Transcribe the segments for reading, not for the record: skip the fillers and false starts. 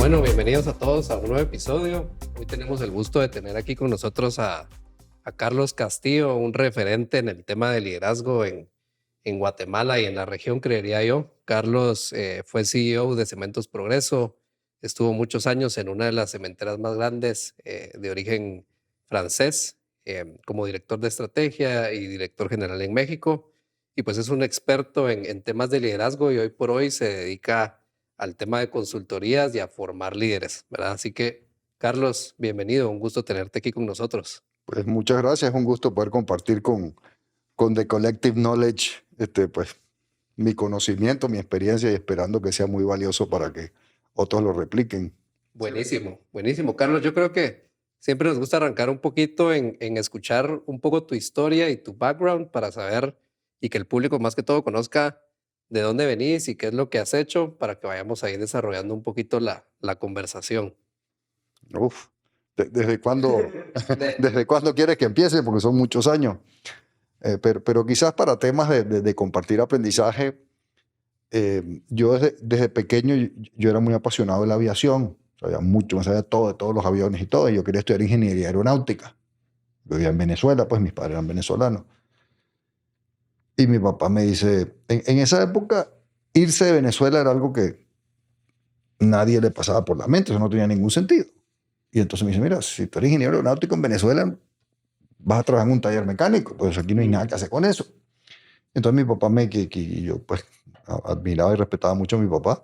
Bueno, bienvenidos a todos a un nuevo episodio. Hoy tenemos el gusto de tener aquí con nosotros a Carlos Castillo, un referente en el tema de liderazgo en Guatemala y en la región, creería yo. Carlos fue CEO de Cementos Progreso, estuvo muchos años en una de las cementeras más grandes de origen francés, como director de estrategia y director general en México. Y pues es un experto en temas de liderazgo y hoy por hoy se dedica al tema de consultorías y a formar líderes, ¿verdad? Así que, Carlos, bienvenido, un gusto tenerte aquí con nosotros. Pues muchas gracias, es un gusto poder compartir con The Collective Knowledge, pues mi conocimiento, mi experiencia y esperando que sea muy valioso para que otros lo repliquen. Buenísimo, buenísimo. Carlos, yo creo que siempre nos gusta arrancar un poquito en escuchar un poco tu historia y tu background para saber y que el público más que todo conozca de dónde venís y qué es lo que has hecho para que vayamos ahí desarrollando un poquito la conversación. Uf, ¿desde cuándo, De- desde cuándo quieres que empiece? Porque son muchos años. Pero quizás para temas de compartir aprendizaje, yo desde pequeño yo era muy apasionado de la aviación, sabía mucho, me sabía todo de todos los aviones y todo, y yo quería estudiar ingeniería aeronáutica. Yo vivía en Venezuela, pues mis padres eran venezolanos. Y mi papá me dice, en esa época, irse de Venezuela era algo que nadie le pasaba por la mente, eso no tenía ningún sentido. Y entonces me dice, mira, si tú eres ingeniero aeronáutico en Venezuela, vas a trabajar en un taller mecánico, pues aquí no hay nada que hacer con eso. Entonces mi papá y yo pues admiraba y respetaba mucho a mi papá.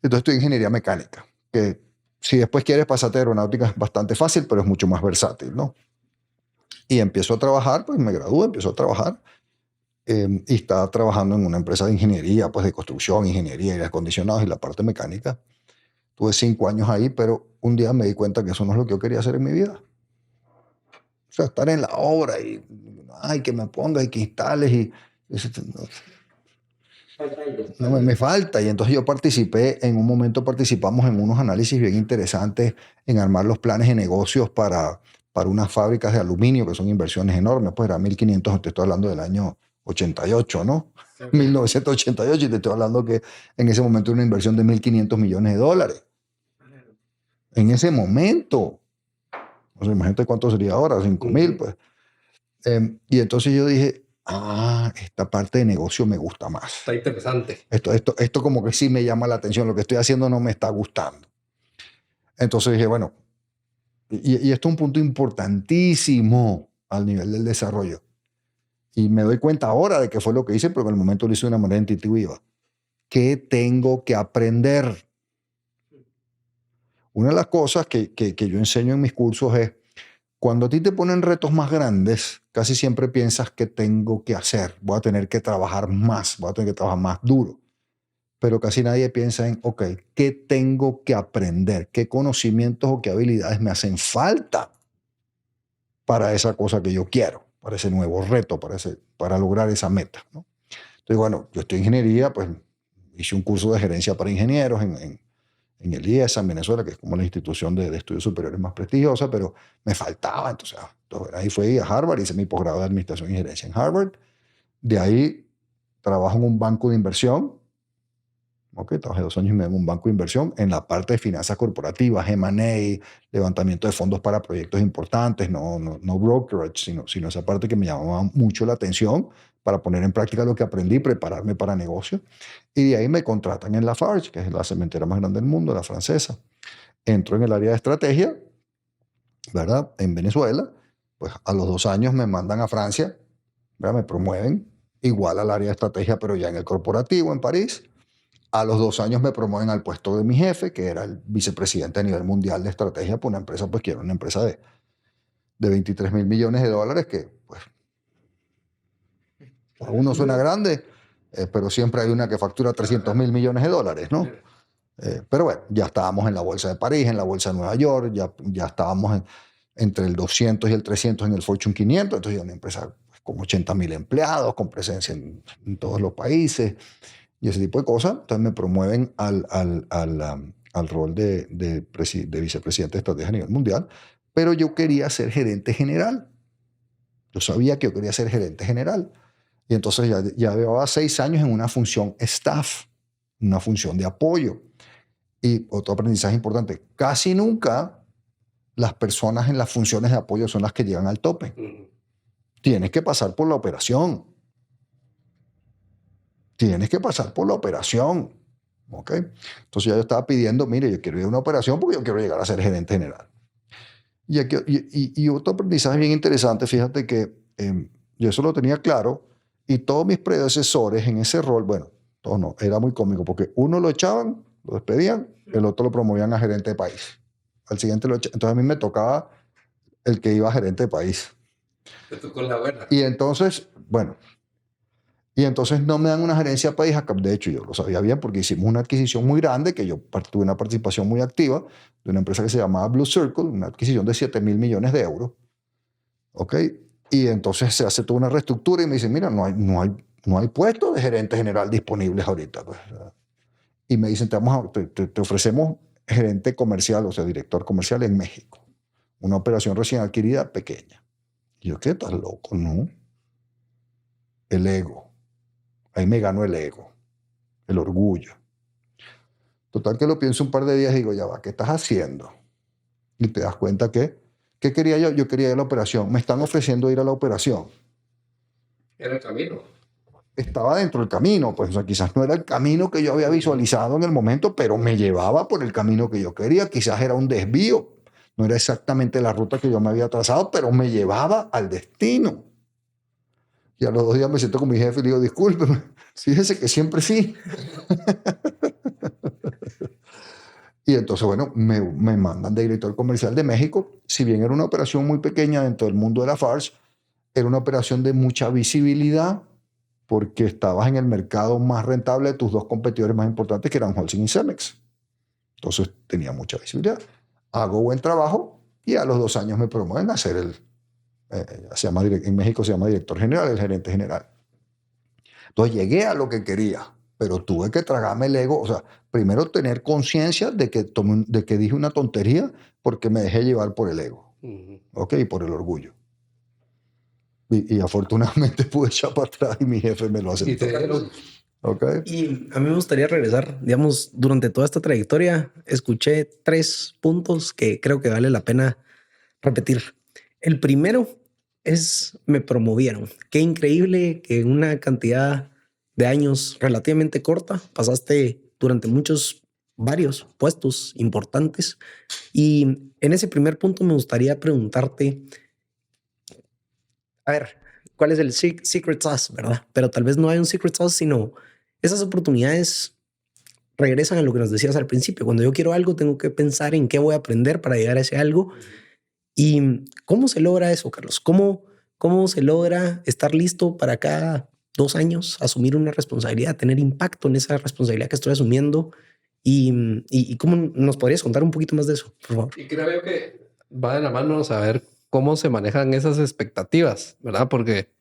Entonces estudié ingeniería mecánica, que si después quieres pasarte a aeronáutica es bastante fácil, pero es mucho más versátil, ¿no? Y empiezo a trabajar, pues me gradué, empiezo a trabajar. Y estaba trabajando en una empresa de ingeniería, pues de construcción, ingeniería, aire acondicionados y la parte mecánica. Tuve 5 años ahí, pero un día me di cuenta que eso no es lo que yo quería hacer en mi vida. O sea, estar en la obra y, ay, que me ponga y que instales y eso me falta. Y entonces yo participé, en un momento participamos en unos análisis bien interesantes en armar los planes de negocios para unas fábricas de aluminio, que son inversiones enormes. Pues era 1.500, te estoy hablando del año 88, ¿no? 1988, y te estoy hablando que en ese momento era una inversión de 1.500 millones de dólares. En ese momento. O sea, imagínate cuánto sería ahora, 5.000, pues. Y entonces yo dije, esta parte de negocio me gusta más. Está interesante. Esto como que sí me llama la atención, lo que estoy haciendo no me está gustando. Entonces dije, bueno, y esto es un punto importantísimo al nivel del desarrollo. Y me doy cuenta ahora de que fue lo que hice, pero en el momento lo hice de una manera intuitiva. ¿Qué tengo que aprender? Una de las cosas que yo enseño en mis cursos es, cuando a ti te ponen retos más grandes, casi siempre piensas que tengo que hacer, voy a tener que trabajar más, voy a tener que trabajar más duro. Pero casi nadie piensa en, ok, ¿qué tengo que aprender? ¿Qué conocimientos o qué habilidades me hacen falta para esa cosa que yo quiero, para ese nuevo reto, para lograr esa meta, ¿no? Entonces, bueno, yo estoy en ingeniería, pues hice un curso de gerencia para ingenieros en el IESA, en Venezuela, que es como la institución de estudios superiores más prestigiosa, pero me faltaba. Entonces ahí fui a Harvard, hice mi posgrado de Administración y Gerencia en Harvard. De ahí trabajo en un banco de inversión. Trabajé 2 años y medio en un banco de inversión en la parte de finanzas corporativas, M&A, levantamiento de fondos para proyectos importantes, no brokerage, sino esa parte que me llamaba mucho la atención para poner en práctica lo que aprendí, prepararme para negocios. Y de ahí me contratan en Lafarge, que es la cementera más grande del mundo, la francesa. Entro en el área de estrategia, ¿verdad? En Venezuela. Pues a los 2 años me mandan a Francia, ¿verdad? Me promueven igual al área de estrategia, pero ya en el corporativo en París. A los 2 años me promueven al puesto de mi jefe, que era el vicepresidente a nivel mundial de estrategia por una empresa, pues que era una empresa de 23.000 millones de dólares, que pues a uno suena grande, pero siempre hay una que factura 300.000 millones de dólares, ¿no? Pero bueno, ya estábamos en la bolsa de París, en la bolsa de Nueva York, ya estábamos entre el 200 y el 300 en el Fortune 500, entonces ya una empresa pues, con 80.000 empleados, con presencia en todos los países y ese tipo de cosas. Entonces me promueven al rol de vicepresidente de estrategia a nivel mundial, pero yo quería ser gerente general. Yo sabía que yo quería ser gerente general. Y entonces ya llevaba 6 años en una función staff, una función de apoyo. Y otro aprendizaje importante, casi nunca las personas en las funciones de apoyo son las que llegan al tope. Tienes que pasar por la operación. Tienes que pasar por la operación. ¿Ok? Entonces ya yo estaba pidiendo, mire, yo quiero ir a una operación porque yo quiero llegar a ser gerente general. Y otro aprendizaje bien interesante, fíjate que yo eso lo tenía claro y todos mis predecesores en ese rol, bueno, todos no, era muy cómico porque uno lo echaban, lo despedían, el otro lo promovían a gerente de país. Al siguiente lo echaban. Entonces a mí me tocaba el que iba a gerente de país. Te tocó la buena. Y entonces, bueno, y entonces no me dan una gerencia de país. De hecho, yo lo sabía bien porque hicimos una adquisición muy grande, que yo tuve una participación muy activa de una empresa que se llamaba Blue Circle, una adquisición de 7.000 millones de euros. ¿Ok? Y entonces se hace toda una reestructura y me dicen, mira, no hay puestos de gerente general disponibles ahorita. Pues. Y me dicen, te ofrecemos gerente comercial, o sea, director comercial en México. Una operación recién adquirida pequeña. Y yo, ¿qué estás loco? No. El ego. Ahí me ganó el ego, el orgullo. Total que lo pienso un par de días y digo, ya va, ¿qué estás haciendo? Y te das cuenta que, ¿qué quería yo? Yo quería ir a la operación. Me están ofreciendo ir a la operación. Era el camino. Estaba dentro del camino, pues o sea, quizás no era el camino que yo había visualizado en el momento, pero me llevaba por el camino que yo quería. Quizás era un desvío. No era exactamente la ruta que yo me había trazado, pero me llevaba al destino. Y a los 2 días me siento con mi jefe y le digo, discúlpeme, fíjese que siempre sí. Y entonces, bueno, me mandan de director comercial de México. Si bien era una operación muy pequeña dentro del mundo de la FARS, era una operación de mucha visibilidad porque estabas en el mercado más rentable de tus 2 competidores más importantes, que eran Holcim y Cemex. Entonces, tenía mucha visibilidad. Hago buen trabajo y a los 2 años me promueven a ser en México se llama director general, el gerente general. Entonces, llegué a lo que quería, pero tuve que tragarme el ego. O sea, primero tener conciencia de que dije una tontería porque me dejé llevar por el ego. ¿Ok? Y por el orgullo. Y afortunadamente pude echar para atrás y mi jefe me lo aceptó. Okay. Y a mí me gustaría regresar, digamos, durante toda esta trayectoria, escuché 3 puntos que creo que vale la pena repetir. El primero es, me promovieron. Qué increíble que en una cantidad de años relativamente corta pasaste durante varios puestos importantes. Y en ese primer punto me gustaría preguntarte, a ver, ¿cuál es el secret sauce, verdad? Pero tal vez no hay un secret sauce, sino esas oportunidades regresan a lo que nos decías al principio. Cuando yo quiero algo, tengo que pensar en qué voy a aprender para llegar a ese algo. ¿Y cómo se logra eso, Carlos? ¿Cómo se logra estar listo para cada 2 años asumir una responsabilidad, tener impacto en esa responsabilidad que estoy asumiendo? ¿Y cómo nos podrías contar un poquito más de eso, por favor? Y creo que va de la mano saber cómo se manejan esas expectativas, ¿verdad? Porque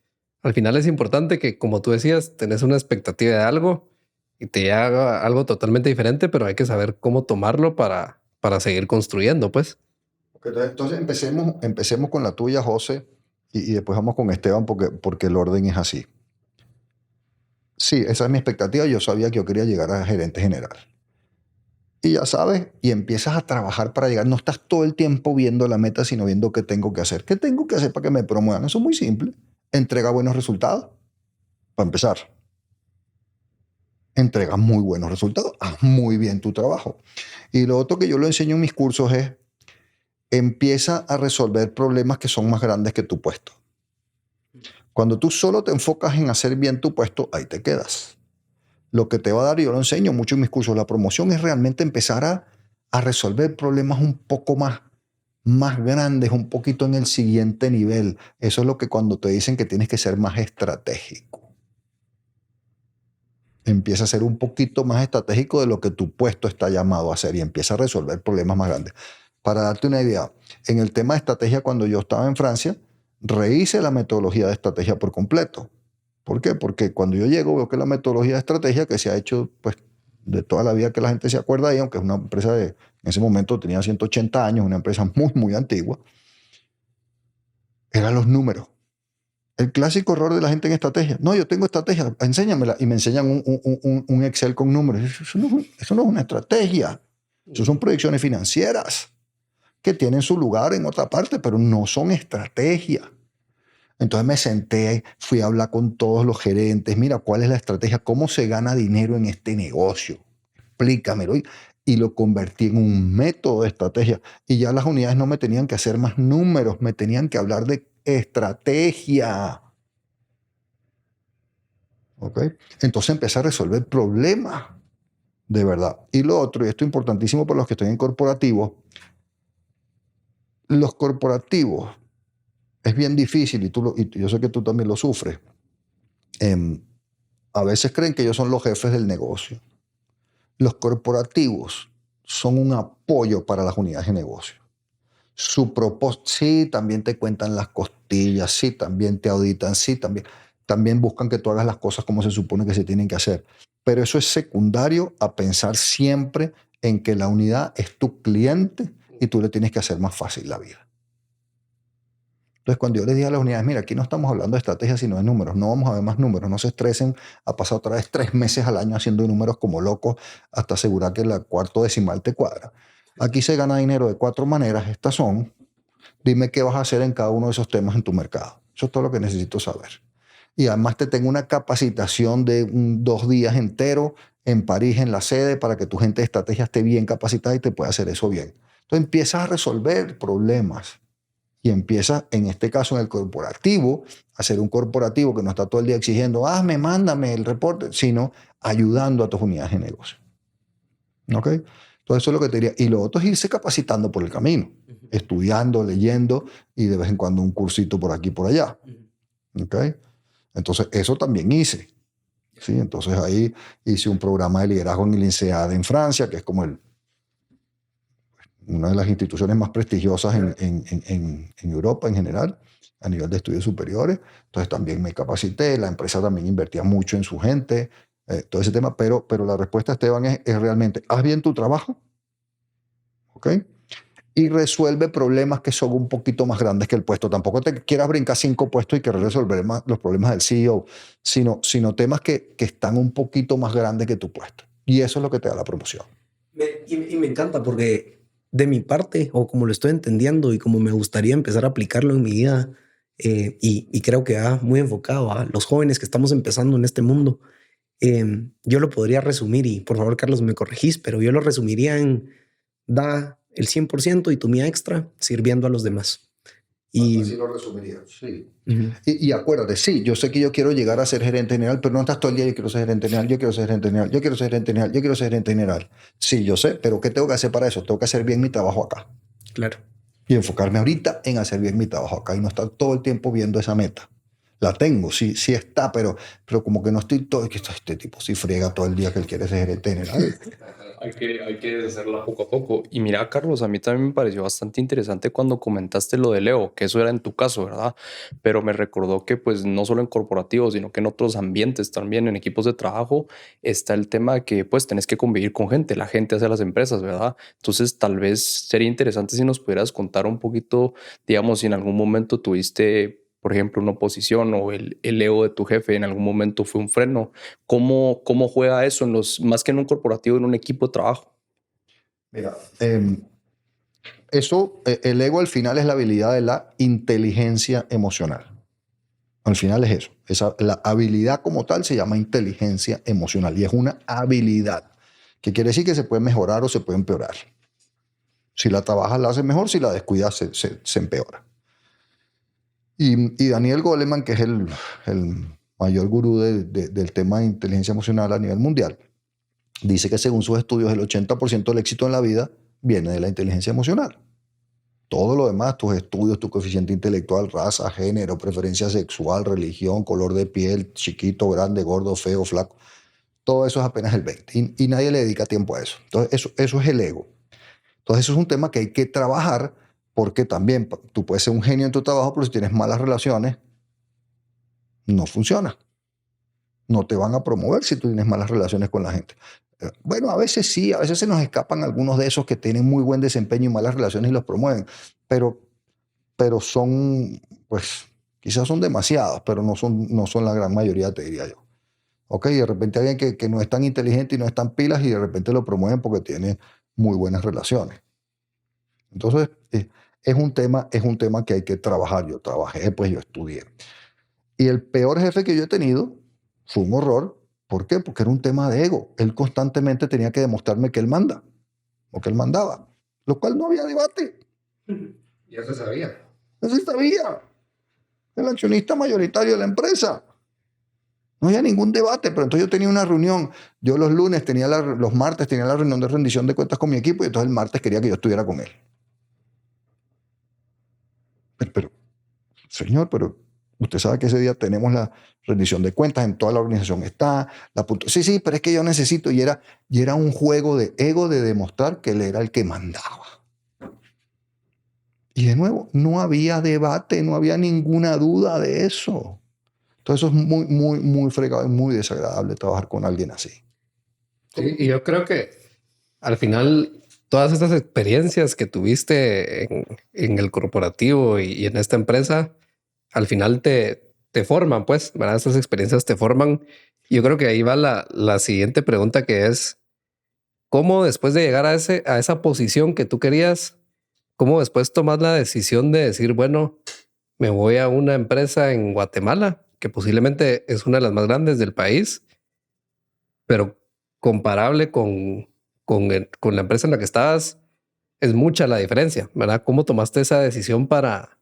al final es importante que, como tú decías, tenés una expectativa de algo y te haga algo totalmente diferente, pero hay que saber cómo tomarlo para seguir construyendo, pues. Entonces empecemos con la tuya, José, y después vamos con Esteban porque el orden es así. Sí, esa es mi expectativa. Yo sabía que yo quería llegar a gerente general. Y ya sabes, y empiezas a trabajar para llegar. No estás todo el tiempo viendo la meta, sino viendo qué tengo que hacer. ¿Qué tengo que hacer para que me promuevan? Eso es muy simple. Entrega buenos resultados. Para empezar. Entrega muy buenos resultados. Haz muy bien tu trabajo. Y lo otro que yo lo enseño en mis cursos es, empieza a resolver problemas que son más grandes que tu puesto. Cuando tú solo te enfocas en hacer bien tu puesto, ahí te quedas. Lo que te va a dar, y yo lo enseño mucho en mis cursos, la promoción es realmente empezar a resolver problemas un poco más grandes, un poquito en el siguiente nivel. Eso es lo que cuando te dicen que tienes que ser más estratégico. Empieza a ser un poquito más estratégico de lo que tu puesto está llamado a hacer y empieza a resolver problemas más grandes. Para darte una idea, en el tema de estrategia, cuando yo estaba en Francia, rehice la metodología de estrategia por completo. ¿Por qué? Porque cuando yo llego veo que la metodología de estrategia que se ha hecho pues, de toda la vida que la gente se acuerda ahí, aunque es una empresa en ese momento tenía 180 años, una empresa muy, muy antigua, eran los números. El clásico error de la gente en estrategia. No, yo tengo estrategia, enséñamela. Y me enseñan un Excel con números. Eso no es una estrategia. Eso son proyecciones financieras que tienen su lugar en otra parte, pero no son estrategia. Entonces me senté, fui a hablar con todos los gerentes. Mira, ¿cuál es la estrategia? ¿Cómo se gana dinero en este negocio? Explícamelo. Y lo convertí en un método de estrategia. Y ya las unidades no me tenían que hacer más números, me tenían que hablar de estrategia. ¿Ok? Entonces empecé a resolver problemas de verdad. Y lo otro, y esto es importantísimo para los que estén en corporativos, los corporativos es bien difícil, y yo sé que tú también lo sufres. A veces creen que ellos son los jefes del negocio. Los corporativos son un apoyo para las unidades de negocio. Su propósito, sí, también te cuentan las costillas, sí, también te auditan, sí, también buscan que tú hagas las cosas como se supone que se tienen que hacer. Pero eso es secundario a pensar siempre en que la unidad es tu cliente y tú le tienes que hacer más fácil la vida. Entonces, cuando yo les dije a las unidades, mira, aquí no estamos hablando de estrategia, sino de números, no vamos a ver más números, no se estresen a pasar otra vez 3 meses al año haciendo números como locos hasta asegurar que el cuarto decimal te cuadra. Aquí se gana dinero de 4 maneras, estas son, dime qué vas a hacer en cada uno de esos temas en tu mercado. Eso es todo lo que necesito saber. Y además te tengo una capacitación de 2 días enteros en París, en la sede, para que tu gente de estrategia esté bien capacitada y te pueda hacer eso bien. Entonces empiezas a resolver problemas. Y empieza, en este caso, en el corporativo, a ser un corporativo que no está todo el día exigiendo, mándame el reporte, sino ayudando a tus unidades de negocio. ¿Ok? Entonces, eso es lo que te diría. Y lo otro es irse capacitando por el camino, estudiando, leyendo y de vez en cuando un cursito por aquí y por allá. ¿Ok? Entonces, eso también hice. ¿Sí? Entonces, ahí hice un programa de liderazgo en el INSEAD en Francia, que es como una de las instituciones más prestigiosas en Europa en general, a nivel de estudios superiores. Entonces también me capacité, la empresa también invertía mucho en su gente, todo ese tema, pero la respuesta, Esteban, es realmente, haz bien tu trabajo, ¿ok? Y resuelve problemas que son un poquito más grandes que el puesto. Tampoco te quieras brincar 5 puestos y querer resolver los problemas del CEO, sino temas que están un poquito más grandes que tu puesto. Y eso es lo que te da la promoción. Y me encanta porque de mi parte, o como lo estoy entendiendo y como me gustaría empezar a aplicarlo en mi vida, y creo que va muy enfocado a los jóvenes que estamos empezando en este mundo, yo lo podría resumir, y por favor, Carlos, me corregís, pero yo lo resumiría en da el 100% y tu mía extra sirviendo a los demás. Y así lo resumiría, sí. Y acuérdate, sí, yo sé que yo quiero llegar a ser gerente general, pero no estás todo el día, yo quiero ser gerente general, yo quiero ser gerente general, yo quiero ser gerente general, yo quiero ser gerente general. Sí, yo sé, pero ¿qué tengo que hacer para eso? Tengo que hacer bien mi trabajo acá. Claro. Y enfocarme ahorita en hacer bien mi trabajo acá y no estar todo el tiempo viendo esa meta. La tengo, sí está, pero como que no estoy todo, que este tipo sí friega todo el día que él quiere ser gerente general. Hay que hacerla poco a poco. Y mira, Carlos, a mí también me pareció bastante interesante cuando comentaste lo de Leo, que eso era en tu caso, ¿verdad? Pero me recordó que pues no solo en corporativos, sino que en otros ambientes también, en equipos de trabajo, está el tema de que pues tenés que convivir con gente, la gente hace las empresas, ¿verdad? Entonces tal vez sería interesante si nos pudieras contar un poquito, digamos, si en algún momento tuviste, por ejemplo, una oposición o el ego de tu jefe en algún momento fue un freno. ¿Cómo juega eso en más que en un corporativo, en un equipo de trabajo? Mira, el ego al final es la habilidad de la inteligencia emocional. Al final es eso. La habilidad como tal se llama inteligencia emocional y es una habilidad que quiere decir que se puede mejorar o se puede empeorar. Si la trabajas, la haces mejor; si la descuidas, se empeora. Y Daniel Goleman, que es el mayor gurú del tema de inteligencia emocional a nivel mundial, dice que según sus estudios el 80% del éxito en la vida viene de la inteligencia emocional. Todo lo demás, tus estudios, tu coeficiente intelectual, raza, género, preferencia sexual, religión, color de piel, chiquito, grande, gordo, feo, flaco, todo eso es apenas el 20%. Y nadie le dedica tiempo a eso. Entonces eso es el ego. Entonces eso es un tema que hay que trabajar, porque también tú puedes ser un genio en tu trabajo, pero si tienes malas relaciones, no funciona. No te van a promover si tú tienes malas relaciones con la gente. Bueno, a veces sí, a veces se nos escapan algunos de esos que tienen muy buen desempeño y malas relaciones y los promueven, pero son, pues, quizás son demasiados, pero no son la gran mayoría, te diría yo. Ok, de repente alguien que no es tan inteligente y no es tan pilas y de repente lo promueven porque tiene muy buenas relaciones. Entonces, es un tema que hay que trabajar. Yo trabajé, pues yo estudié. Y el peor jefe que yo he tenido fue un horror. ¿Por qué? Porque era un tema de ego. Él constantemente tenía que demostrarme que él manda o que él mandaba, lo cual no había debate. Ya se sabía. No se sabía. El accionista mayoritario de la empresa. No había ningún debate, pero entonces yo tenía una reunión. Yo los lunes los martes tenía la reunión de rendición de cuentas con mi equipo y entonces el martes quería que yo estuviera con él. Pero señor, pero usted sabe que ese día tenemos la rendición de cuentas en toda la organización. Está sí, pero es que yo necesito. Y era un juego de ego de demostrar que él era el que mandaba. Y de nuevo, no había debate, no había ninguna duda de eso. Entonces eso es muy, muy, muy fregado y muy desagradable trabajar con alguien así. Sí, y yo creo que al final todas estas experiencias que tuviste en el corporativo y en esta empresa, al final te forman, pues, ¿verdad? Estas experiencias te forman. Y yo creo que ahí va la siguiente pregunta, que es, ¿cómo después de llegar a esa posición que tú querías, cómo después tomas la decisión de decir, bueno, me voy a una empresa en Guatemala, que posiblemente es una de las más grandes del país, pero comparable con la empresa en la que estabas, es mucha la diferencia, ¿verdad? ¿Cómo tomaste esa decisión para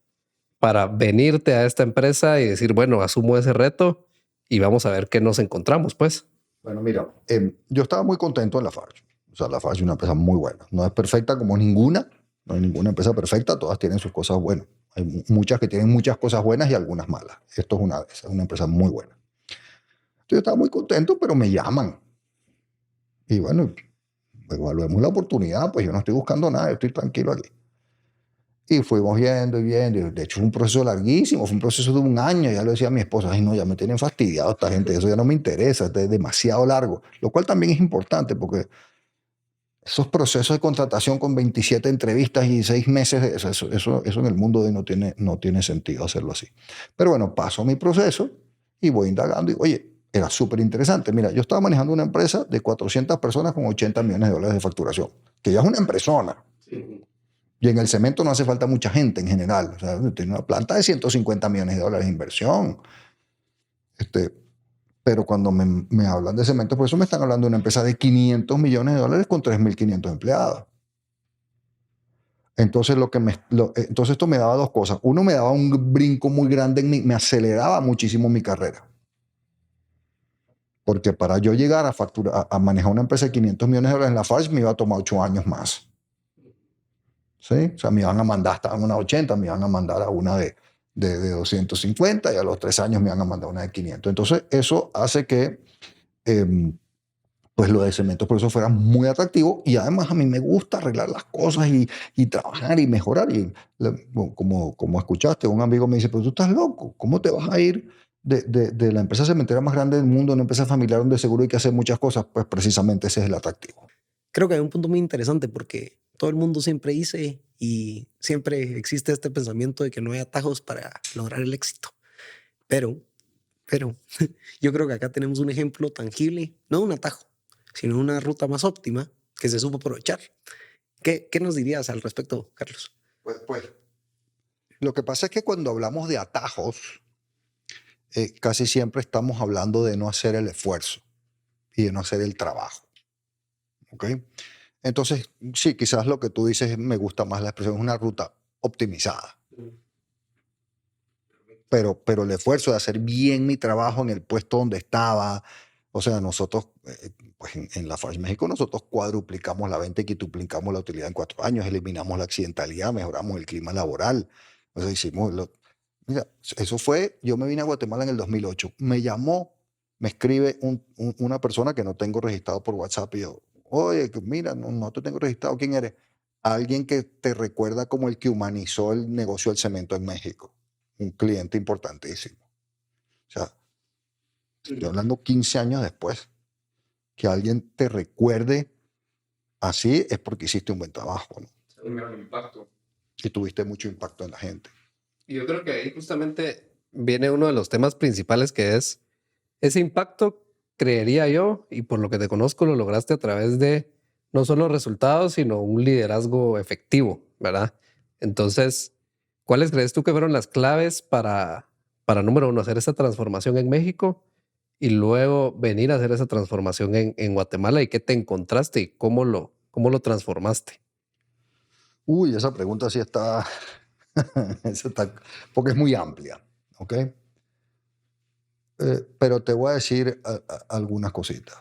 venirte a esta empresa y decir, bueno, asumo ese reto y vamos a ver qué nos encontramos, pues? Bueno, mira, yo estaba muy contento en Lafarge. O sea, Lafarge es una empresa muy buena. No es perfecta como ninguna. No hay ninguna empresa perfecta. Todas tienen sus cosas buenas. Hay muchas que tienen muchas cosas buenas y algunas malas. Esto es una de esas. Es una empresa muy buena. Entonces, yo estaba muy contento, pero me llaman. Y bueno, evaluemos la oportunidad. Pues yo no estoy buscando nada. Yo estoy tranquilo aquí. Y fuimos viendo y viendo. De hecho, fue un proceso larguísimo. Fue un proceso de un año. Ya lo decía a mi esposa. Ay, no, ya me tienen fastidiado esta gente. Eso ya no me interesa. Es demasiado largo. Lo cual también es importante porque esos procesos de contratación con 27 entrevistas y 6 meses, eso en el mundo de hoy no tiene sentido hacerlo así. Pero bueno, paso mi proceso y voy indagando. Y oye, era súper interesante. Mira, yo estaba manejando una empresa de 400 personas con $80 millones de facturación, que ya es una empresona. Sí. Y en el cemento no hace falta mucha gente en general. O sea, tiene una planta de $150 millones de inversión. Pero cuando me hablan de cemento, por eso me están hablando de una empresa de $500 millones con 3.500 empleados. Entonces, entonces esto me daba dos cosas. Uno, me daba un brinco muy grande me aceleraba muchísimo mi carrera. Porque para yo llegar a manejar una empresa de $500 millones en Lafarge me iba a tomar 8 años más. ¿Sí? O sea, me iban a mandar hasta una 80, me iban a mandar a una de 250 y a los 3 años me iban a mandar una de 500. Entonces, eso hace que pues lo de cemento por eso fuera muy atractivo y además a mí me gusta arreglar las cosas y trabajar y mejorar. Y como escuchaste, un amigo me dice, pero tú estás loco, ¿cómo te vas a ir de la empresa cementera más grande del mundo, una empresa familiar donde seguro hay que hacer muchas cosas? Pues precisamente ese es el atractivo. Creo que hay un punto muy interesante porque todo el mundo siempre dice y siempre existe este pensamiento de que no hay atajos para lograr el éxito. Pero yo creo que acá tenemos un ejemplo tangible, no un atajo, sino una ruta más óptima que se supo aprovechar. ¿Qué nos dirías al respecto, Carlos? Pues, lo que pasa es que cuando hablamos de atajos, casi siempre estamos hablando de no hacer el esfuerzo y de no hacer el trabajo. ¿Ok? Entonces, sí, quizás lo que tú dices me gusta más la expresión, es una ruta optimizada. Pero el esfuerzo de hacer bien mi trabajo en el puesto donde estaba, o sea, nosotros, pues en Lafarge México, nosotros cuadruplicamos la venta y quintuplicamos la utilidad en 4 años, eliminamos la accidentalidad, mejoramos el clima laboral. O sea, mira, eso fue, yo me vine a Guatemala en el 2008, me llamó, me escribe una persona que no tengo registrado por WhatsApp y yo, oye, mira, no te tengo registrado, ¿quién eres? Alguien que te recuerda como el que humanizó el negocio del cemento en México. Un cliente importantísimo. O sea, estoy hablando 15 años después. Que alguien te recuerde así es porque hiciste un buen trabajo, ¿no? Un gran impacto. Y tuviste mucho impacto en la gente. Y yo creo que ahí justamente viene uno de los temas principales, que es ese impacto, creería yo, y por lo que te conozco, lo lograste a través de no solo resultados, sino un liderazgo efectivo, ¿verdad? Entonces, ¿cuáles crees tú que fueron las claves para número uno, hacer esa transformación en México y luego venir a hacer esa transformación en Guatemala? ¿Y qué te encontraste y cómo lo transformaste? Uy, esa pregunta sí está, esa está, porque es muy amplia, ¿ok? Pero te voy a decir algunas cositas.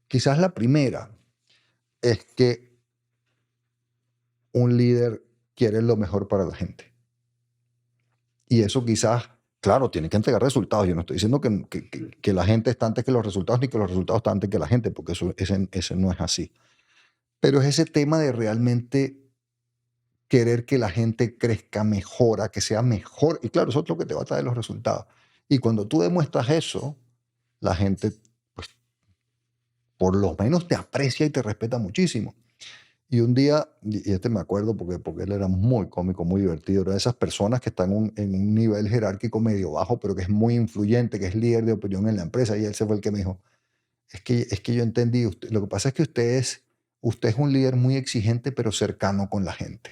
Quizás la primera es que un líder quiere lo mejor para la gente. Y eso quizás, claro, tiene que entregar resultados. Yo no estoy diciendo que la gente está antes que los resultados, ni que los resultados están antes que la gente, porque ese no es así. Pero es ese tema de realmente querer que la gente crezca, mejora, que sea mejor. Y claro, eso es lo que te va a traer los resultados. Y cuando tú demuestras eso, la gente, pues, por lo menos te aprecia y te respeta muchísimo. Y un día, y este me acuerdo porque él era muy cómico, muy divertido, era de esas personas que están en un nivel jerárquico medio bajo, pero que es muy influyente, que es líder de opinión en la empresa. Y él se fue el que me dijo, es que yo entendí, lo que pasa es que usted es un líder muy exigente, pero cercano con la gente.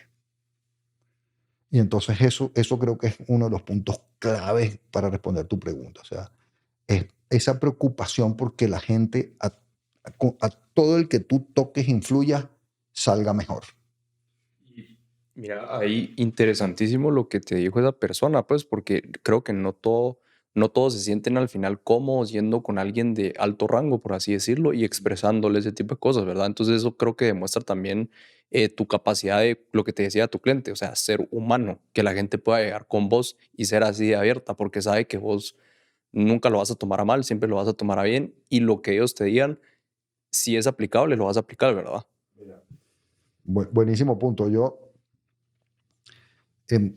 Y entonces eso creo que es uno de los puntos claves para responder tu pregunta. O sea, es esa preocupación porque la gente, a todo el que tú toques, influyas, salga mejor. Mira, ahí interesantísimo lo que te dijo esa persona, pues, porque creo que no todos se sienten al final cómodos yendo con alguien de alto rango, por así decirlo, y expresándole ese tipo de cosas, ¿verdad? Entonces eso creo que demuestra también tu capacidad de lo que te decía tu cliente, o sea, ser humano, que la gente pueda llegar con vos y ser así de abierta, porque sabe que vos nunca lo vas a tomar a mal, siempre lo vas a tomar a bien, y lo que ellos te digan, si es aplicable, lo vas a aplicar, ¿verdad? Buenísimo punto.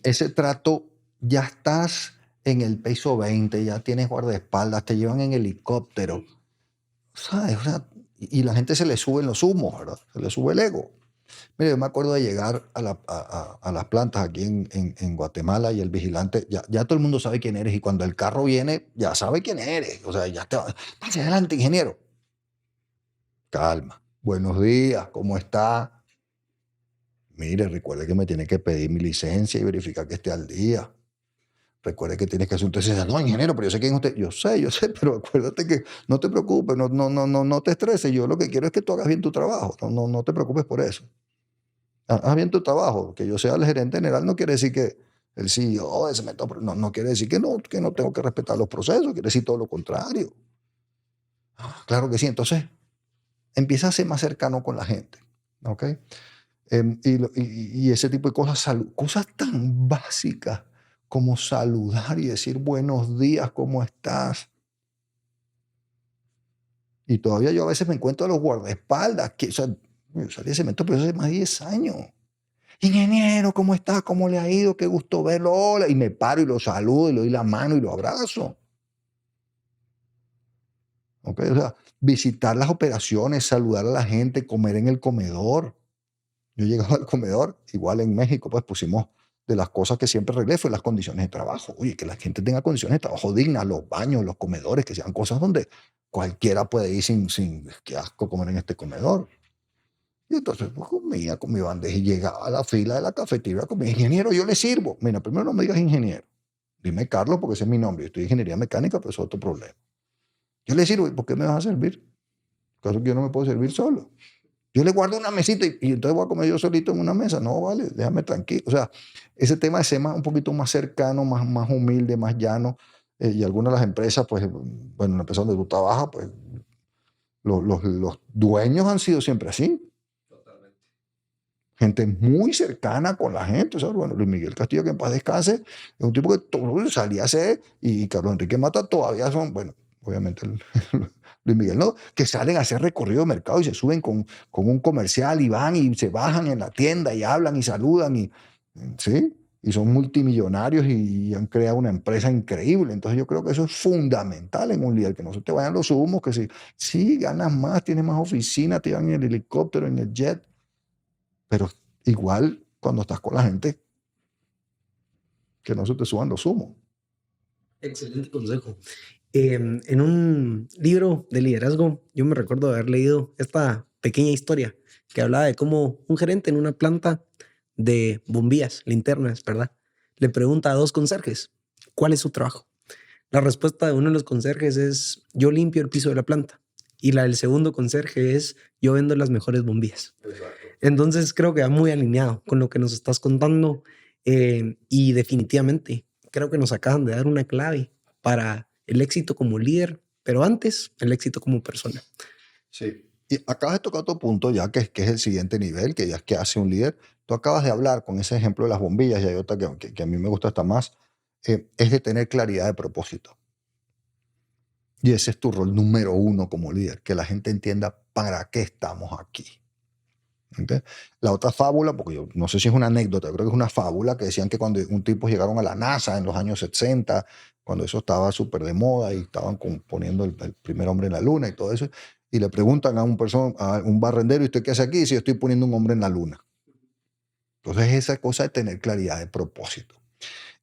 Ese trato, ya estás en el piso 20, ya tienes guardaespaldas, te llevan en helicóptero, ¿sabes? O sea, y la gente se le suben los humos, ¿verdad? Se le sube el ego. Mire, yo me acuerdo de llegar a las plantas aquí en Guatemala y el vigilante, ya todo el mundo sabe quién eres y cuando el carro viene, ya sabe quién eres. O sea, ya te va, pase adelante, ingeniero. Calma. Buenos días, ¿cómo está? Mire, recuerde que me tiene que pedir mi licencia y verificar que esté al día. Recuerde que tienes que hacer un test. No, ingeniero, pero yo sé quién es usted. Yo sé, pero acuérdate que no te preocupes, no te estreses. Yo lo que quiero es que tú hagas bien tu trabajo. No te preocupes por eso. Haz bien tu trabajo. Que yo sea el gerente general no quiere decir que el CEO de Cemento, no quiere decir que no tengo que respetar los procesos, quiere decir todo lo contrario. Claro que sí. Entonces, empieza a ser más cercano con la gente. ¿Ok? Y ese tipo de cosas, cosas tan básicas como saludar y decir buenos días, ¿cómo estás? Y todavía yo a veces me encuentro a los guardaespaldas, que, o sea, yo salí de Cemento, pero hace más de 10 años. Ingeniero, ¿cómo está? ¿Cómo le ha ido? Qué gusto verlo. Hola. Y me paro y lo saludo y le doy la mano y lo abrazo. ¿Ok? O sea, visitar las operaciones, saludar a la gente, comer en el comedor. Yo llegaba al comedor, igual en México, pues pusimos de las cosas que siempre arreglé fue las condiciones de trabajo. Oye, que la gente tenga condiciones de trabajo dignas, los baños, los comedores, que sean cosas donde cualquiera puede ir sin qué asco comer en este comedor. Y entonces pues, comía con mi bandeja y llegaba a la fila de la cafetería, comía, ingeniero, yo le sirvo. Mira, primero no me digas ingeniero, dime Carlos porque ese es mi nombre. Yo estoy en ingeniería mecánica, pero eso es otro problema. Yo le sirvo, ¿y por qué me vas a servir? ¿Acaso que yo no me puedo servir solo? Yo le guardo una mesita y entonces voy a comer yo solito en una mesa. No, vale, déjame tranquilo. O sea, ese tema de ser un poquito más cercano, más humilde, más llano. Y algunas de las empresas, pues, bueno, la empresa donde tú trabajas, pues, los dueños han sido siempre así. Totalmente. Gente muy cercana con la gente. ¿Sabes? Bueno, Luis Miguel Castillo, que en paz descanse, es un tipo que todo salía a hacer, y Carlos Enrique Mata todavía son, bueno, obviamente Luis Miguel no, que salen a hacer recorrido de mercado y se suben con un comercial y van y se bajan en la tienda y hablan y saludan ¿sí? Y son multimillonarios y han creado una empresa increíble. Entonces yo creo que eso es fundamental en un líder, que no se te vayan los humos, que sí ganas más, tienes más oficina, te llevan en el helicóptero, en el jet, pero igual cuando estás con la gente, que no se te suban los humos. Excelente consejo. En un libro de liderazgo, yo me recuerdo haber leído esta pequeña historia que hablaba de cómo un gerente en una planta de bombillas, linternas, ¿verdad? Le pregunta a dos conserjes, ¿cuál es su trabajo? La respuesta de uno de los conserjes es, yo limpio el piso de la planta. Y la del segundo conserje es, yo vendo las mejores bombillas. Entonces creo que va muy alineado con lo que nos estás contando y definitivamente creo que nos acaban de dar una clave para el éxito como líder, pero antes el éxito como persona. Sí. Y acabas de tocar otro punto ya que es el siguiente nivel, que ya es que hace un líder. Tú acabas de hablar con ese ejemplo de las bombillas y hay otra que a mí me gusta hasta más, es de tener claridad de propósito. Y ese es tu rol número uno como líder, que la gente entienda para qué estamos aquí. ¿Okay? La otra fábula, porque yo no sé si es una anécdota, creo que es una fábula, que decían que cuando un tipo llegaron a la NASA en los años 60, cuando eso estaba súper de moda y estaban poniendo el primer hombre en la luna y todo eso, y le preguntan a un barrendero, ¿y usted qué hace aquí? Y si yo estoy poniendo un hombre en la luna. Entonces esa cosa de tener claridad de propósito.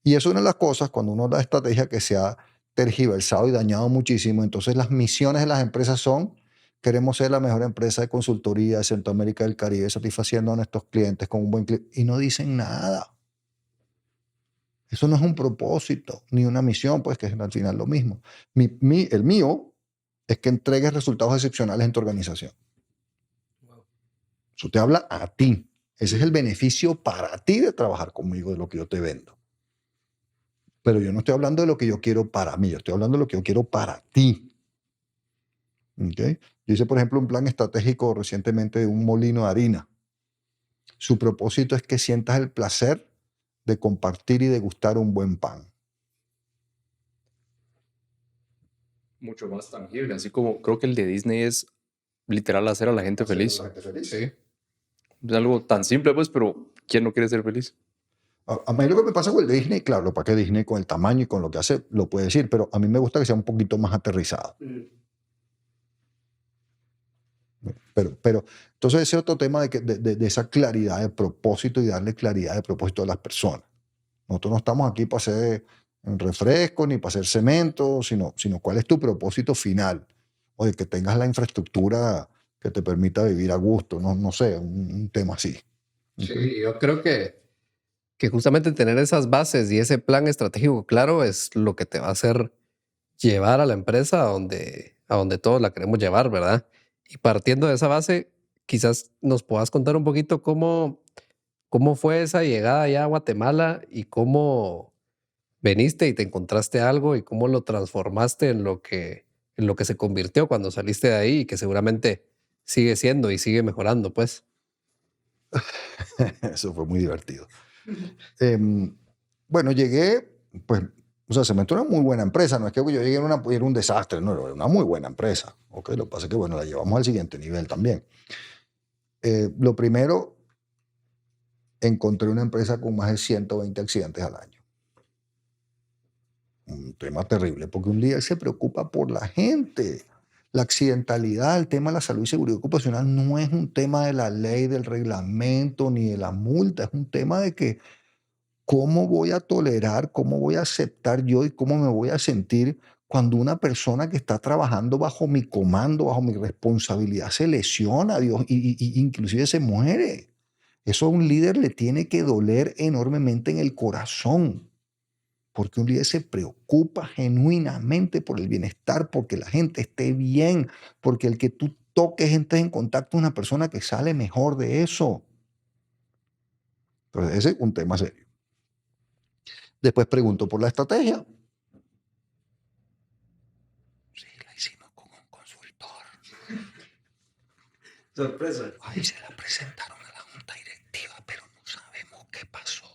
Y eso es una de las cosas, cuando uno da estrategia que se ha tergiversado y dañado muchísimo, entonces las misiones de las empresas son: queremos ser la mejor empresa de consultoría de Centroamérica del Caribe, satisfaciendo a nuestros clientes con un buen cliente. Y no dicen nada. Eso no es un propósito, ni una misión, pues que es al final lo mismo. El mío es que entregues resultados excepcionales en tu organización. Eso te habla a ti. Ese es el beneficio para ti de trabajar conmigo, de lo que yo te vendo. Pero yo no estoy hablando de lo que yo quiero para mí, yo estoy hablando de lo que yo quiero para ti. ¿Okay? Yo hice, por ejemplo, un plan estratégico recientemente de un molino de harina. Su propósito es que sientas el placer de compartir y degustar un buen pan. Mucho más tangible, así como creo que el de Disney es literal hacer a la gente feliz. Sí. Es algo tan simple, pues, pero ¿quién no quiere ser feliz? A mí lo que me pasa con el de Disney, claro, para que Disney con el tamaño y con lo que hace lo puede decir, pero a mí me gusta que sea un poquito más aterrizado. Pero entonces ese otro tema de esa claridad de propósito y darle claridad de propósito a las personas. Nosotros no estamos aquí para hacer refresco ni para hacer cemento, sino cuál es tu propósito final. O de que tengas la infraestructura que te permita vivir a gusto, no sé, un tema así. Sí, yo creo que justamente tener esas bases y ese plan estratégico claro es lo que te va a hacer llevar a la empresa a donde todos la queremos llevar, ¿verdad? Y partiendo de esa base, quizás nos puedas contar un poquito cómo fue esa llegada allá a Guatemala y cómo veniste y te encontraste algo y cómo lo transformaste en lo que se convirtió cuando saliste de ahí y que seguramente sigue siendo y sigue mejorando, pues. Eso fue muy divertido. Bueno, llegué, pues, o sea, Cemento era una muy buena empresa, no es que yo llegué era un desastre, no, era una muy buena empresa. Okay, lo que pasa es que, bueno, la llevamos al siguiente nivel también. Lo primero, encontré una empresa con más de 120 accidentes al año. Un tema terrible, porque un líder se preocupa por la gente. La accidentalidad, el tema de la salud y seguridad ocupacional no es un tema de la ley, del reglamento, ni de la multa, es un tema de que cómo voy a tolerar, cómo voy a aceptar yo y cómo me voy a sentir cuando una persona que está trabajando bajo mi comando, bajo mi responsabilidad, se lesiona, Dios, y inclusive se muere. Eso a un líder le tiene que doler enormemente en el corazón. Porque un líder se preocupa genuinamente por el bienestar, porque la gente esté bien, porque el que tú toques, entres en contacto con una persona que sale mejor de eso. Entonces, ese es un tema serio. Después pregunto por la estrategia. Sí, la hicimos con un consultor. Sorpresa. Ay, se la presentaron a la junta directiva, pero no sabemos qué pasó.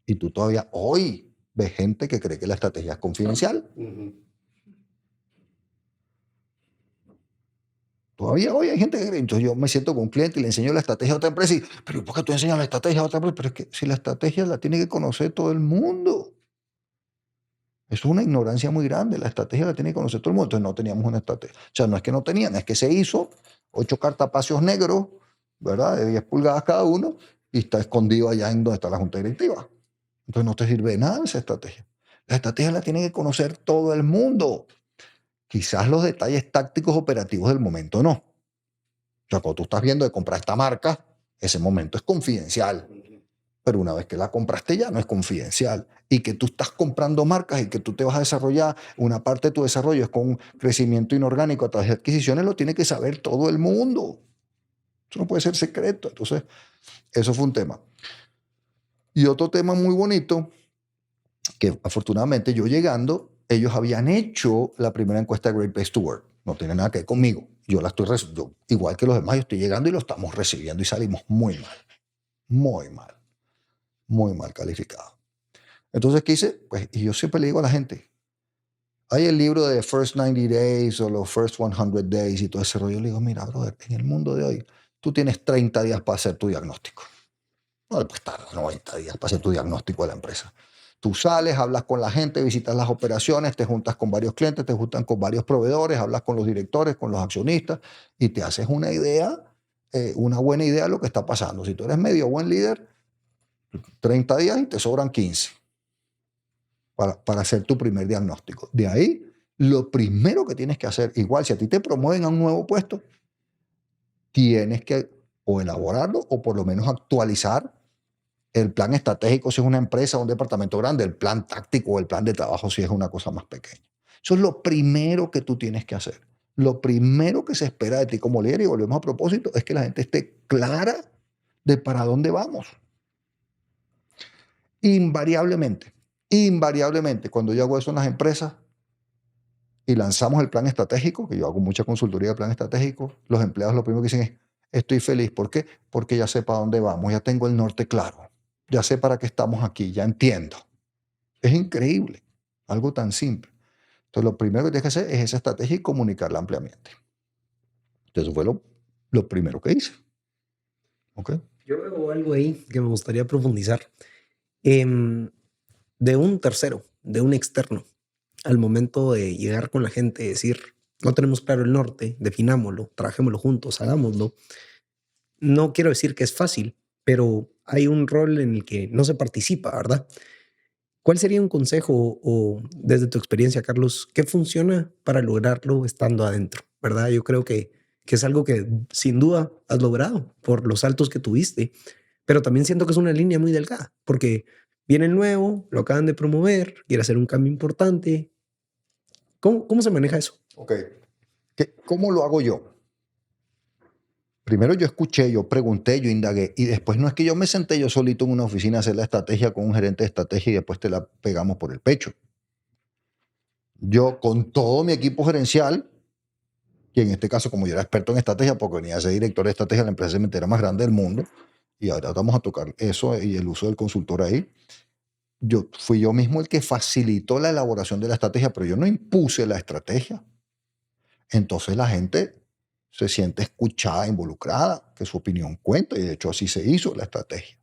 Y tú todavía hoy ves gente que cree que la estrategia es confidencial. Todavía hoy hay gente que cree. Entonces yo me siento con un cliente y le enseño la estrategia a otra empresa y, pero ¿por qué tú enseñas la estrategia a otra empresa? Pero es que si la estrategia la tiene que conocer todo el mundo. Eso es una ignorancia muy grande. La estrategia la tiene que conocer todo el mundo. Entonces no teníamos una estrategia. O sea, no es que no tenían, es que se hizo 8 cartapacios negros, ¿verdad? De 10 pulgadas cada uno y está escondido allá en donde está la junta directiva. Entonces no te sirve de nada esa estrategia. La estrategia la tiene que conocer todo el mundo. Quizás los detalles tácticos operativos del momento no. O sea, cuando tú estás viendo de comprar esta marca, ese momento es confidencial. Pero una vez que la compraste ya no es confidencial. Y que tú estás comprando marcas y que tú te vas a desarrollar, una parte de tu desarrollo es con crecimiento inorgánico a través de adquisiciones, lo tiene que saber todo el mundo. Eso no puede ser secreto. Entonces, eso fue un tema. Y otro tema muy bonito, que afortunadamente yo llegando, ellos habían hecho la primera encuesta de Great Place to Work. No tiene nada que ver conmigo. Yo la estoy recibiendo, igual que los demás, yo estoy llegando y lo estamos recibiendo y salimos muy mal. Muy mal calificado. Entonces, ¿qué hice? Pues, y yo siempre le digo a la gente, hay el libro de First 90 Days o los First 100 Days y todo ese rollo. Yo le digo, mira, brother, en el mundo de hoy, tú tienes 30 días para hacer tu diagnóstico. No le puedes tardar 90 días para hacer tu diagnóstico de la empresa. Tú sales, hablas con la gente, visitas las operaciones, te juntas con varios clientes, te juntan con varios proveedores, hablas con los directores, con los accionistas y te haces una idea, una buena idea de lo que está pasando. Si tú eres medio buen líder, 30 días y te sobran 15 para hacer tu primer diagnóstico. De ahí, lo primero que tienes que hacer, igual si a ti te promueven a un nuevo puesto, tienes que o elaborarlo o por lo menos actualizar el plan estratégico si es una empresa o un departamento grande, el plan táctico o el plan de trabajo si es una cosa más pequeña. Eso es lo primero que tú tienes que hacer. Lo primero que se espera de ti como líder, y volvemos a propósito, es que la gente esté clara de para dónde vamos. Invariablemente, cuando yo hago eso en las empresas y lanzamos el plan estratégico, que yo hago mucha consultoría de plan estratégico, los empleados lo primero que dicen es, estoy feliz. ¿Por qué? Porque ya sé para dónde vamos, ya tengo el norte claro, ya sé para qué estamos aquí, ya entiendo. Es increíble, algo tan simple. Entonces, lo primero que tienes que hacer es esa estrategia y comunicarla ampliamente. Entonces, eso fue lo primero que hice. ¿Ok? Yo veo algo ahí que me gustaría profundizar. De un tercero, de un externo, al momento de llegar con la gente y decir, no tenemos claro el norte, definámoslo, trabajémoslo juntos, hagámoslo. No quiero decir que es fácil, pero hay un rol en el que no se participa, ¿verdad? ¿Cuál sería un consejo o desde tu experiencia, Carlos, qué funciona para lograrlo estando adentro? ¿Verdad? Yo creo que es algo que sin duda has logrado por los saltos que tuviste, pero también siento que es una línea muy delgada, porque viene el nuevo, lo acaban de promover, quiere hacer un cambio importante. ¿Cómo se maneja eso? Ok. ¿Cómo lo hago yo? Primero yo escuché, yo pregunté, yo indagué, y después no es que yo me senté yo solito en una oficina a hacer la estrategia con un gerente de estrategia y después te la pegamos por el pecho. Yo con todo mi equipo gerencial, y en este caso como yo era experto en estrategia porque venía a ser director de estrategia de la empresa cementera más grande del mundo, y ahora vamos a tocar eso y el uso del consultor ahí, fui yo mismo el que facilitó la elaboración de la estrategia, pero yo no impuse la estrategia. Entonces la gente se siente escuchada, involucrada, que su opinión cuenta, y de hecho así se hizo la estrategia.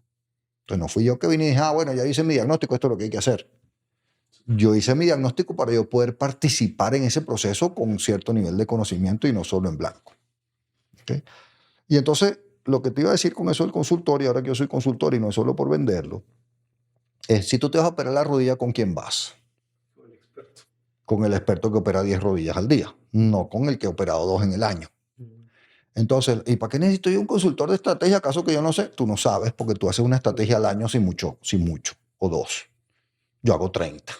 Entonces no fui yo que vine y dije, bueno, ya hice mi diagnóstico, esto es lo que hay que hacer. Yo hice mi diagnóstico para yo poder participar en ese proceso con un cierto nivel de conocimiento y no solo en blanco. ¿Okay? Y entonces, lo que te iba a decir con eso del consultor, y ahora que yo soy consultor y no es solo por venderlo, es si tú te vas a operar la rodilla, ¿con quién vas? Con el experto que opera 10 rodillas al día, no con el que ha operado 2 en el año. Entonces, ¿y para qué necesito yo un consultor de estrategia? ¿Acaso que yo no sé? Tú no sabes porque tú haces una estrategia al año sin mucho, o 2. Yo hago 30.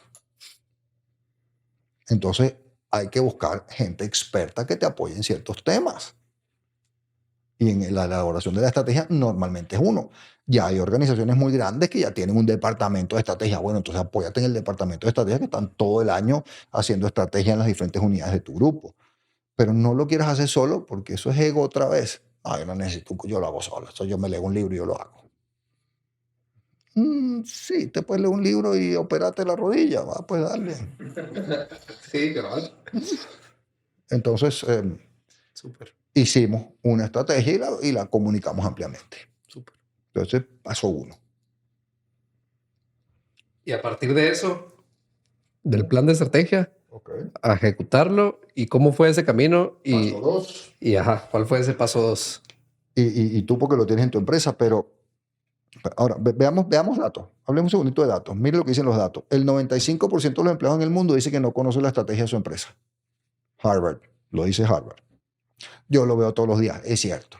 Entonces, hay que buscar gente experta que te apoye en ciertos temas. Y en la elaboración de la estrategia normalmente es uno. Ya hay organizaciones muy grandes que ya tienen un departamento de estrategia. Bueno, entonces apóyate en el departamento de estrategia que están todo el año haciendo estrategia en las diferentes unidades de tu grupo. Pero no lo quieras hacer solo porque eso es ego otra vez. Yo no necesito, yo lo hago solo. Yo me leo un libro y yo lo hago. Sí, te puedes leer un libro y operarte la rodilla. Pues dale. Sí, cabal. Entonces, Súper. hicimos una estrategia y la comunicamos ampliamente. Súper. Entonces, paso 1. Y a partir de eso, del plan de estrategia, Okay. a ejecutarlo. ¿Y cómo fue ese camino? Paso 2. Y ajá, ¿cuál fue ese paso 2? Y tú porque lo tienes en tu empresa, pero Ahora, veamos datos. Hablemos un segundito de datos. Mire lo que dicen los datos. El 95% de los empleados en el mundo dice que no conoce la estrategia de su empresa. Harvard, lo dice Harvard. Yo lo veo todos los días, es cierto.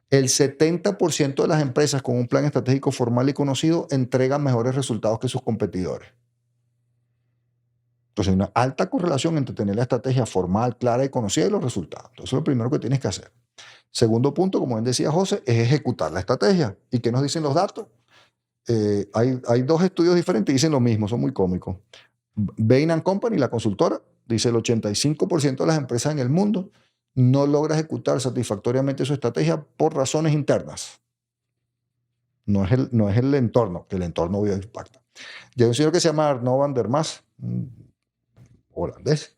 El 70% de las empresas con un plan estratégico formal y conocido entregan mejores resultados que sus competidores. Entonces, hay una alta correlación entre tener la estrategia formal, clara y conocida y los resultados. Entonces, eso es lo primero que tienes que hacer. Segundo punto, como bien decía José, es ejecutar la estrategia. ¿Y qué nos dicen los datos? Hay dos estudios diferentes y dicen lo mismo, son muy cómicos. Bain & Company, la consultora, dice el 85% de las empresas en el mundo no logra ejecutar satisfactoriamente su estrategia por razones internas. No es el entorno, que el entorno obvio impacta. Y hay un señor que se llama Arnaud van der Maas, holandés,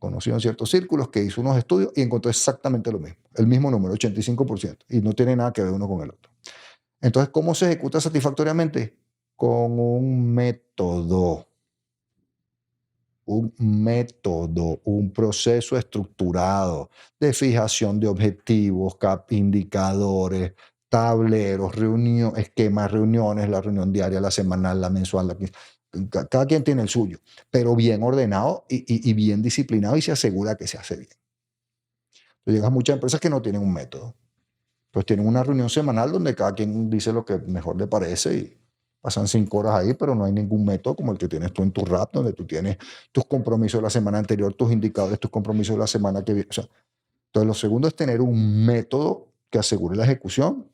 conocido en ciertos círculos, que hizo unos estudios y encontró exactamente lo mismo, el mismo número, 85%, y no tiene nada que ver uno con el otro. Entonces, ¿cómo se ejecuta satisfactoriamente? Con un método, un proceso estructurado de fijación de objetivos, indicadores, tableros, esquemas, reuniones, la reunión diaria, la semanal, la mensual, cada quien tiene el suyo, pero bien ordenado y bien disciplinado y se asegura que se hace bien. Entonces, llegan muchas empresas que no tienen un método. Pues tienen una reunión semanal donde cada quien dice lo que mejor le parece y pasan 5 horas ahí, pero no hay ningún método como el que tienes tú en tu RAP, donde tú tienes tus compromisos de la semana anterior, tus indicadores, tus compromisos de la semana que viene. O sea, entonces, lo segundo es tener un método que asegure la ejecución.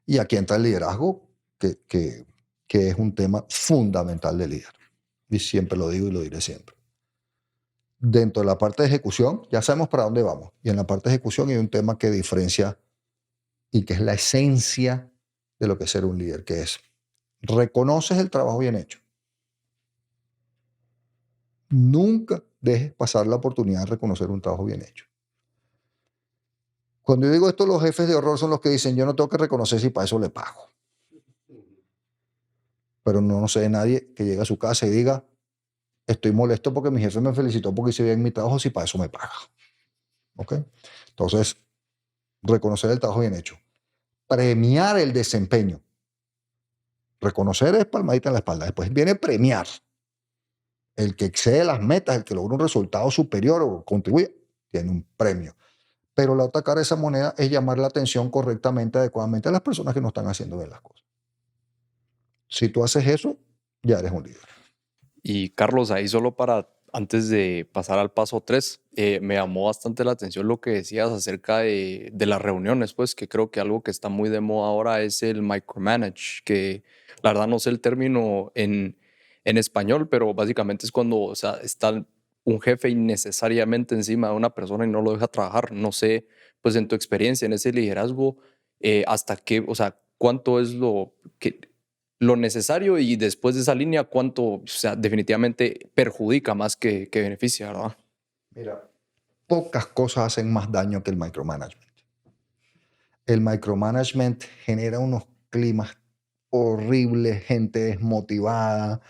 Y aquí entra el liderazgo, que es un tema fundamental del líder. Y siempre lo digo y lo diré siempre. Dentro de la parte de ejecución, ya sabemos para dónde vamos. Y en la parte de ejecución hay un tema que diferencia y que es la esencia de lo que es ser un líder, que es reconoces el trabajo bien hecho. Nunca dejes pasar la oportunidad de reconocer un trabajo bien hecho. Cuando yo digo esto, los jefes de horror son los que dicen, yo no tengo que reconocer si para eso le pago. Pero no sé de nadie que llegue a su casa y diga, estoy molesto porque mi jefe me felicitó porque hice bien mi trabajo, si para eso me paga. ¿Ok? Entonces, reconocer el trabajo bien hecho. Premiar el desempeño. Reconocer es palmadita en la espalda. Después viene premiar. El que excede las metas, el que logra un resultado superior o contribuye, tiene un premio. Pero la otra cara de esa moneda es llamar la atención correctamente, adecuadamente a las personas que no están haciendo bien las cosas. Si tú haces eso, ya eres un líder. Y Carlos, ahí solo para, antes de pasar al paso 3, me llamó bastante la atención lo que decías acerca de las reuniones, pues que creo que algo que está muy de moda ahora es el micromanage, que la verdad no sé el término en español, pero básicamente es cuando, o sea, está un jefe innecesariamente encima de una persona y no lo deja trabajar. No sé, pues en tu experiencia en ese liderazgo, hasta qué, o sea, cuánto es lo necesario y después de esa línea, cuánto, o sea, definitivamente perjudica más que beneficia, ¿verdad? Mira, pocas cosas hacen más daño que el micromanagement. El micromanagement genera unos climas horribles, gente desmotivada,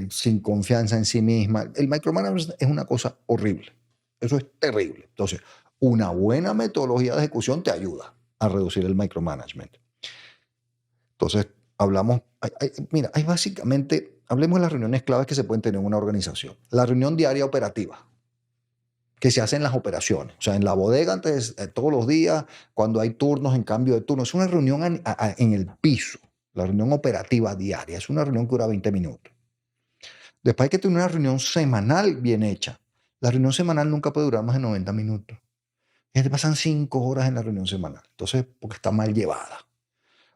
sin confianza en sí misma. El micromanagement es una cosa horrible. Eso es terrible. Entonces, una buena metodología de ejecución te ayuda a reducir el micromanagement. Entonces, mira, hay básicamente, hablemos de las reuniones claves que se pueden tener en una organización. La reunión diaria operativa, que se hace en las operaciones, o sea, en la bodega antes, todos los días, cuando hay turnos, en cambio de turno. Es una reunión en el piso, la reunión operativa diaria. Es una reunión que dura 20 minutos. Después hay que tener una reunión semanal bien hecha. La reunión semanal nunca puede durar más de 90 minutos. Y te pasan 5 horas en la reunión semanal. Entonces, porque está mal llevada.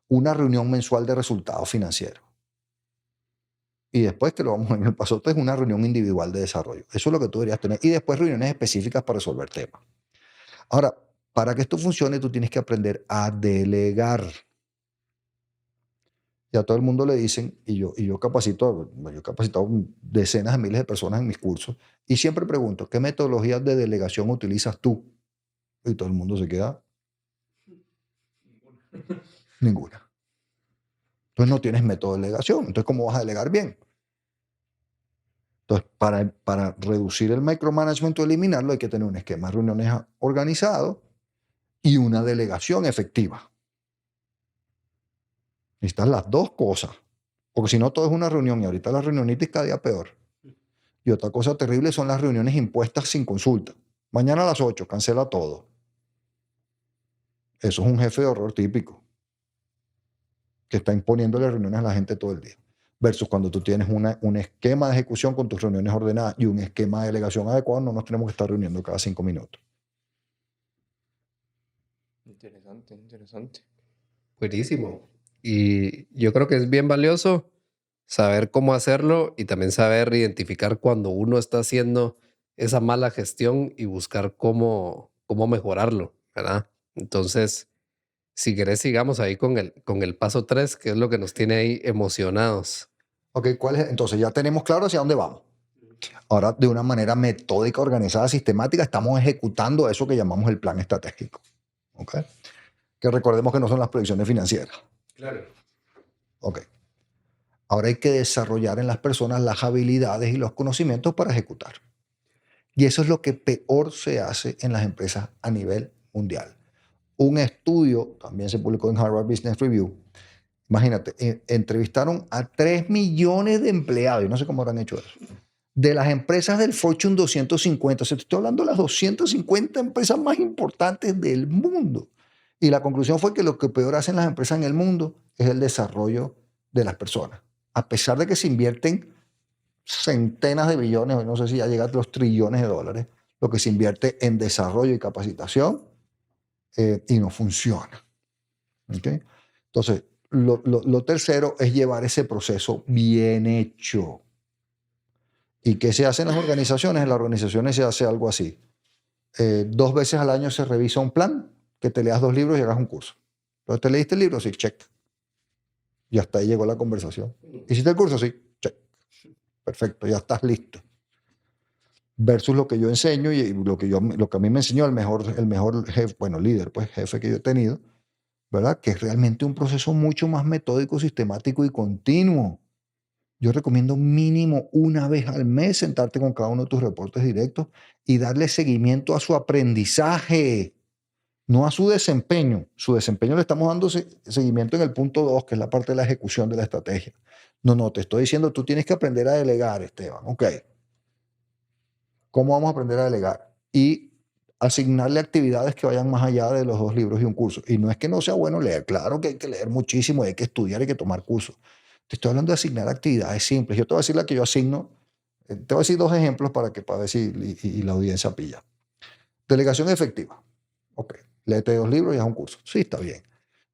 Una reunión mensual de resultados financieros. Y después, que lo vamos a ver en el paso 3, una reunión individual de desarrollo. Eso es lo que tú deberías tener. Y después reuniones específicas para resolver temas. Ahora, para que esto funcione, tú tienes que aprender a delegar. Y a todo el mundo le dicen, y yo he capacitado decenas de miles de personas en mis cursos, y siempre pregunto, ¿qué metodologías de delegación utilizas tú? Y todo el mundo se queda. Ninguna. Entonces no tienes método de delegación. Entonces, ¿cómo vas a delegar bien? Entonces, para reducir el micromanagement o eliminarlo, hay que tener un esquema de reuniones organizado y una delegación efectiva. Necesitas las dos cosas. Porque si no, todo es una reunión. Y ahorita la reunionitis cada día peor. Y otra cosa terrible son las reuniones impuestas sin consulta. Mañana a las 8, cancela todo. Eso es un jefe de horror típico, que está imponiéndole reuniones a la gente todo el día. Versus cuando tú tienes un esquema de ejecución con tus reuniones ordenadas y un esquema de delegación adecuado, no nos tenemos que estar reuniendo cada 5 minutos. Interesante, interesante. Buenísimo. Y yo creo que es bien valioso saber cómo hacerlo y también saber identificar cuando uno está haciendo esa mala gestión y buscar cómo mejorarlo, ¿verdad? Entonces, si querés, sigamos ahí con el paso 3, que es lo que nos tiene ahí emocionados. Ok, entonces ya tenemos claro hacia dónde vamos. Ahora, de una manera metódica, organizada, sistemática, estamos ejecutando eso que llamamos el plan estratégico. ¿Ok? Que recordemos que no son las proyecciones financieras. Claro. Ok. Ahora hay que desarrollar en las personas las habilidades y los conocimientos para ejecutar. Y eso es lo que peor se hace en las empresas a nivel mundial. Un estudio, también se publicó en Harvard Business Review, imagínate, entrevistaron a 3 millones de empleados, yo no sé cómo habrán hecho eso, de las empresas del Fortune 250, o sea, te estoy hablando de las 250 empresas más importantes del mundo. Y la conclusión fue que lo que peor hacen las empresas en el mundo es el desarrollo de las personas. A pesar de que se invierten centenas de billones, no sé si ya llega a los trillones de dólares, lo que se invierte en desarrollo y capacitación y no funciona. ¿Okay? Entonces, lo tercero es llevar ese proceso bien hecho. ¿Y qué se hace en las organizaciones? En las organizaciones se hace algo así. 2 veces al año se revisa un plan, que te leas 2 libros y hagas un curso. Entonces, ¿te leíste el libro? Sí, check. Y hasta ahí llegó la conversación. ¿Hiciste el curso? Sí, check. Perfecto, ya estás listo. Versus lo que yo enseño y lo que a mí me enseñó el mejor jefe, bueno, líder, pues jefe que yo he tenido, ¿verdad? Que es realmente un proceso mucho más metódico, sistemático y continuo. Yo recomiendo mínimo una vez al mes sentarte con cada uno de tus reportes directos y darle seguimiento a su aprendizaje, no a su desempeño. Su desempeño le estamos dando seguimiento en el punto 2, que es la parte de la ejecución de la estrategia. No, te estoy diciendo, tú tienes que aprender a delegar, Esteban. Ok. ¿Cómo vamos a aprender a delegar? Y asignarle actividades que vayan más allá de los 2 libros y un curso. Y no es que no sea bueno leer, claro que hay que leer muchísimo, hay que estudiar, hay que tomar cursos. Te estoy hablando de asignar actividades simples. Yo te voy a decir la que yo asigno. Te voy a decir 2 ejemplos para ver si y la audiencia pilla. Delegación efectiva. Ok, léete 2 libros y haz un curso. Sí, está bien.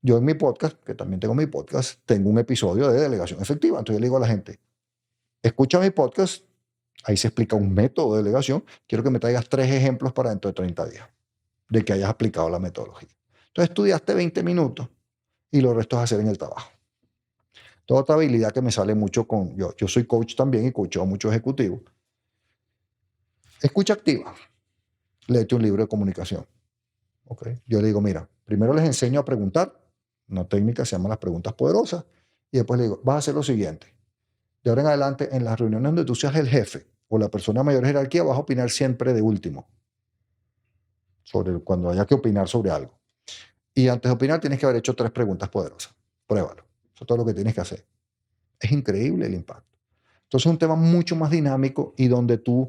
Yo en mi podcast, que también tengo mi podcast, tengo un episodio de delegación efectiva. Entonces yo le digo a la gente, escucha mi podcast, ahí se explica un método de delegación. Quiero que me traigas 3 ejemplos para dentro de 30 días de que hayas aplicado la metodología. Entonces estudiaste 20 minutos y lo resto es hacer en el trabajo. Toda otra habilidad que me sale mucho con... Yo soy coach también y coacheo a muchos ejecutivos. Escucha activa. Léete un libro de comunicación. ¿Okay? Yo le digo, mira, primero les enseño a preguntar. Una técnica se llama las preguntas poderosas. Y después le digo, vas a hacer lo siguiente. De ahora en adelante, en las reuniones donde tú seas el jefe o la persona de mayor jerarquía, vas a opinar siempre de último. Cuando haya que opinar sobre algo. Y antes de opinar tienes que haber hecho 3 preguntas poderosas. Pruébalo. Eso es todo lo que tienes que hacer. Es increíble el impacto. Entonces es un tema mucho más dinámico y donde tus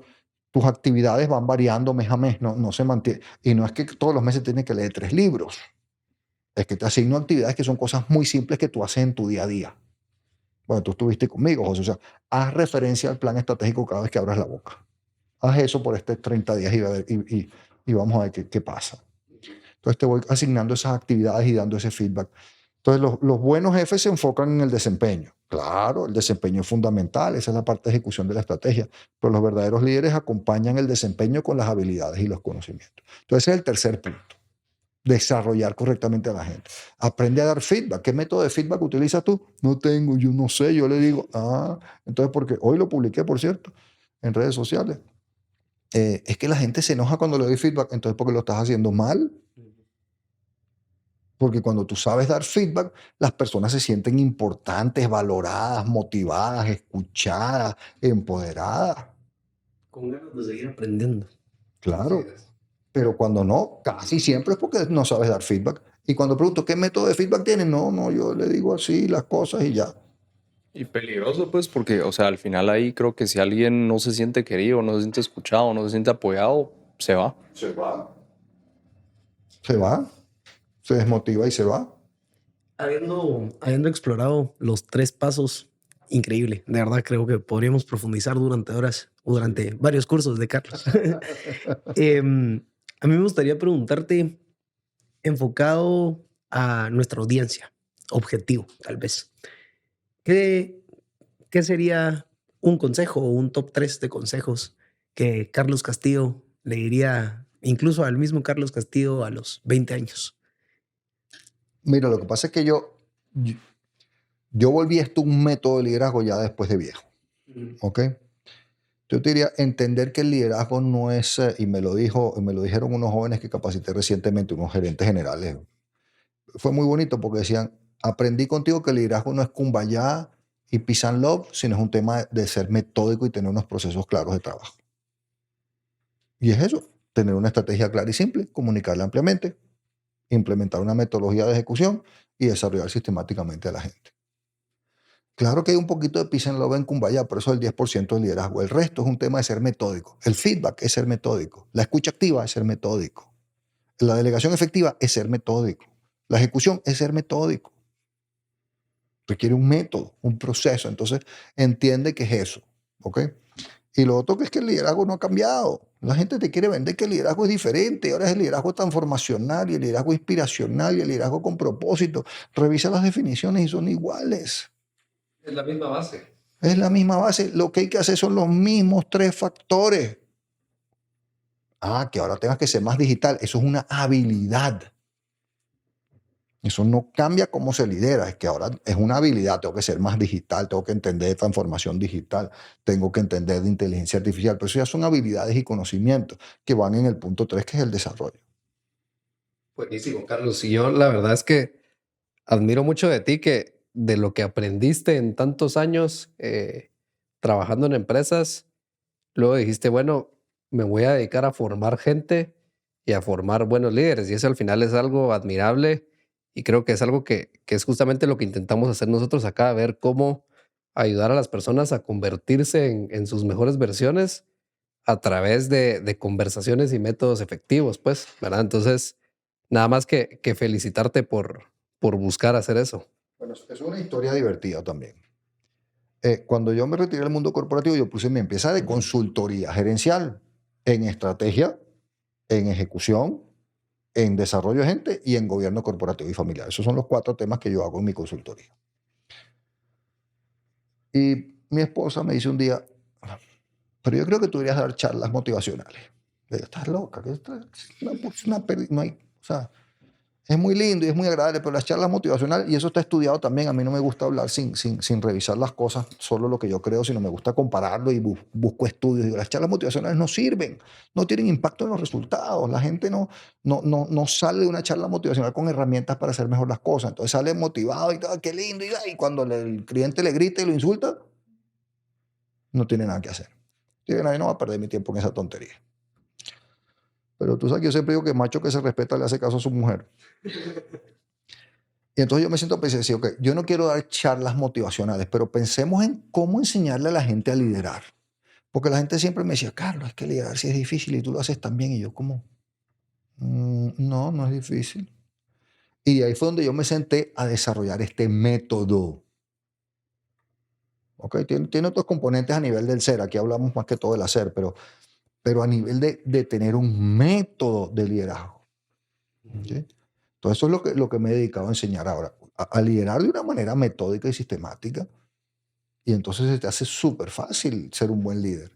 actividades van variando mes a mes, no se mantiene. Y no es que todos los meses tienes que leer 3 libros. Es que te asigno actividades que son cosas muy simples que tú haces en tu día a día. Bueno, tú estuviste conmigo, José. O sea, haz referencia al plan estratégico cada vez que abras la boca. Haz eso por 30 días y vamos a ver qué pasa. Entonces te voy asignando esas actividades y dando ese feedback. Entonces los buenos jefes se enfocan en el desempeño. Claro, el desempeño es fundamental, esa es la parte de ejecución de la estrategia, pero los verdaderos líderes acompañan el desempeño con las habilidades y los conocimientos. Entonces ese es el tercer punto, desarrollar correctamente a la gente. Aprende a dar feedback. ¿Qué método de feedback utilizas tú? No tengo, yo no sé, yo le digo, entonces porque hoy lo publiqué, por cierto, en redes sociales. Es que la gente se enoja cuando le doy feedback, entonces porque lo estás haciendo mal. Porque cuando tú sabes dar feedback, las personas se sienten importantes, valoradas, motivadas, escuchadas, empoderadas. Con ganas de seguir aprendiendo. Claro. Pero cuando no, casi siempre es porque no sabes dar feedback. Y cuando pregunto qué método de feedback tienen, no, yo le digo así las cosas y ya. Y peligroso, pues, porque, o sea, al final ahí creo que si alguien no se siente querido, no se siente escuchado, no se siente apoyado, se va. Se va. Se va, se desmotiva y se va. Habiendo explorado los 3 pasos, increíble. De verdad creo que podríamos profundizar durante horas o durante varios cursos de Carlos. A mí me gustaría preguntarte, enfocado a nuestra audiencia, objetivo, tal vez. ¿Qué, qué sería un consejo o un top 3 de consejos que Carlos Castillo le diría incluso al mismo Carlos Castillo a los 20 años? Mira, lo que pasa es que yo volví esto un método de liderazgo ya después de viejo. ¿Ok? Yo te diría entender que el liderazgo no es, y me lo dijeron unos jóvenes que capacité recientemente, unos gerentes generales. Fue muy bonito porque decían, aprendí contigo que el liderazgo no es kumbaya y peace and love, sino es un tema de ser metódico y tener unos procesos claros de trabajo. Y es eso, tener una estrategia clara y simple, comunicarla ampliamente, implementar una metodología de ejecución y desarrollar sistemáticamente a la gente. Claro que hay un poquito de peace and love en Kumbaya, por eso el 10% del liderazgo. El resto es un tema de ser metódico. El feedback es ser metódico. La escucha activa es ser metódico. La delegación efectiva es ser metódico. La ejecución es ser metódico. Requiere un método, un proceso. Entonces, entiende que es eso. ¿Ok? Y lo otro que es que el liderazgo no ha cambiado. La gente te quiere vender que el liderazgo es diferente. Ahora es el liderazgo transformacional y el liderazgo inspiracional y el liderazgo con propósito. Revisa las definiciones y son iguales. Es la misma base. Es la misma base. Lo que hay que hacer son los mismos 3 factores. Que ahora tengas que ser más digital. Eso es una habilidad. Eso no cambia cómo se lidera. Es que ahora es una habilidad. Tengo que ser más digital. Tengo que entender de transformación digital. Tengo que entender de inteligencia artificial. Pero eso ya son habilidades y conocimientos que van en el punto 3, que es el desarrollo. Buenísimo, Carlos. Y yo la verdad es que admiro mucho de ti, que de lo que aprendiste en tantos años trabajando en empresas, luego dijiste, bueno, me voy a dedicar a formar gente y a formar buenos líderes. Y eso al final es algo admirable y creo que es algo que es justamente lo que intentamos hacer nosotros acá, ver cómo ayudar a las personas a convertirse en sus mejores versiones a través de conversaciones y métodos efectivos, pues, ¿verdad? Entonces, nada más que felicitarte por buscar hacer eso. Bueno, es una historia divertida también. Cuando yo me retiré del mundo corporativo, yo puse mi empresa de consultoría gerencial en estrategia, en ejecución, en desarrollo de gente y en gobierno corporativo y familiar. Esos son los 4 temas que yo hago en mi consultoría. Y mi esposa me dice un día, pero yo creo que tú deberías dar charlas motivacionales. Le digo, estás loca, que esto es no hay, o sea, es muy lindo y es muy agradable, pero las charlas motivacionales, y eso está estudiado también, a mí no me gusta hablar sin revisar las cosas, solo lo que yo creo, sino me gusta compararlo y busco estudios. Digo, las charlas motivacionales no sirven, no tienen impacto en los resultados. La gente no sale de una charla motivacional con herramientas para hacer mejor las cosas. Entonces sale motivado y todo, qué lindo, y cuando el cliente le grita y lo insulta, no tiene nada que hacer. Dice, nadie no va a perder mi tiempo en esa tontería. Pero tú sabes que yo siempre digo que macho que se respeta le hace caso a su mujer. Y entonces yo me siento a pensar, sí, ok, yo no quiero dar charlas motivacionales, pero pensemos en cómo enseñarle a la gente a liderar. Porque la gente siempre me decía, Carlos, es que liderar sí es difícil y tú lo haces tan bien. Y yo como, no es difícil. Y ahí fue donde yo me senté a desarrollar este método. ¿Ok? Tiene otros componentes a nivel del ser. Aquí hablamos más que todo del hacer, pero a nivel de tener un método de liderazgo. ¿Sí? Entonces eso es lo que me he dedicado a enseñar ahora, a liderar de una manera metódica y sistemática. Y entonces se te hace súper fácil ser un buen líder,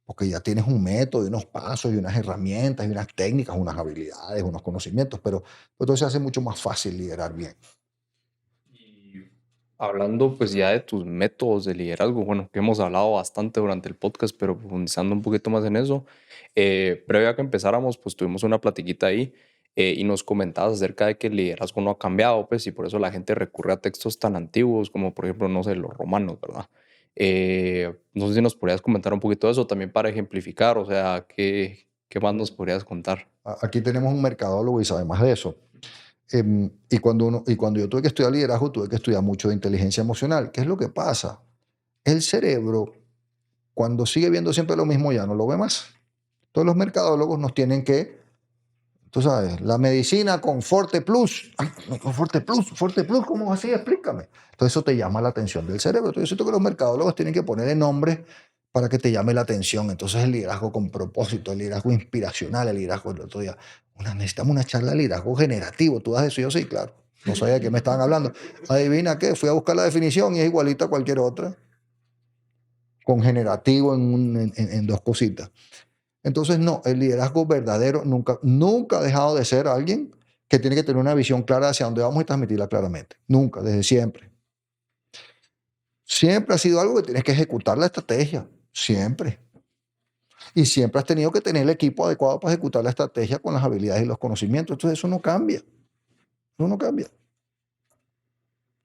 porque ya tienes un método, y unos pasos, y unas herramientas, y unas técnicas, unas habilidades, unos conocimientos, pero entonces se hace mucho más fácil liderar bien. Y hablando pues ya de tus métodos de liderazgo, bueno, que hemos hablado bastante durante el podcast, pero profundizando un poquito más en eso, previo a que empezáramos, pues tuvimos una platiquita ahí y nos comentabas acerca de que el liderazgo no ha cambiado, pues, y por eso la gente recurre a textos tan antiguos como, por ejemplo, no sé, los romanos, ¿verdad? No sé si nos podrías comentar un poquito de eso también para ejemplificar, o sea, ¿qué más nos podrías contar? Aquí tenemos un mercadólogo y sabe más de eso. Y cuando yo tuve que estudiar liderazgo, tuve que estudiar mucho de inteligencia emocional. ¿Qué es lo que pasa? El cerebro, cuando sigue viendo siempre lo mismo, ya no lo ve más. Todos los mercadólogos nos tienen que, tú sabes, la medicina con Forte Plus. Ay, con Forte Plus, ¿cómo así? Explícame. Entonces eso te llama la atención del cerebro. Entonces yo siento que los mercadólogos tienen que ponerle nombres para que te llame la atención. Entonces el liderazgo con propósito, el liderazgo inspiracional, el liderazgo del otro día. Necesitamos una charla de liderazgo generativo. ¿Tú das eso? Yo sí, claro. No sabía de qué me estaban hablando. Adivina qué, fui a buscar la definición y es igualita a cualquier otra. Con generativo en dos cositas. Entonces, no, el liderazgo verdadero nunca ha dejado de ser alguien que tiene que tener una visión clara hacia dónde vamos y transmitirla claramente. Nunca, desde siempre. Siempre ha sido algo que tienes que ejecutar la estrategia. Siempre. Y siempre has tenido que tener el equipo adecuado para ejecutar la estrategia con las habilidades y los conocimientos. Entonces, eso no cambia. Eso no cambia.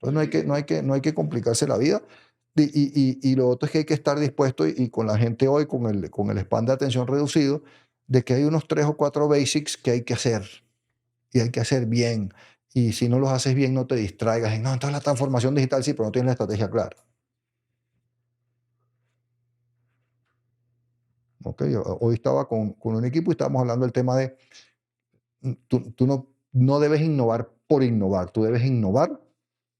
Entonces, no hay que complicarse la vida. Y lo otro es que hay que estar dispuesto, y con la gente hoy, con el span de atención reducido, de que hay unos 3 o 4 basics que hay que hacer. Y hay que hacer bien. Y si no los haces bien, no te distraigas. No, entonces la transformación digital sí, pero no tienes la estrategia clara. Okay, hoy estaba con un equipo y estábamos hablando del tema de tú no debes innovar por innovar, tú debes innovar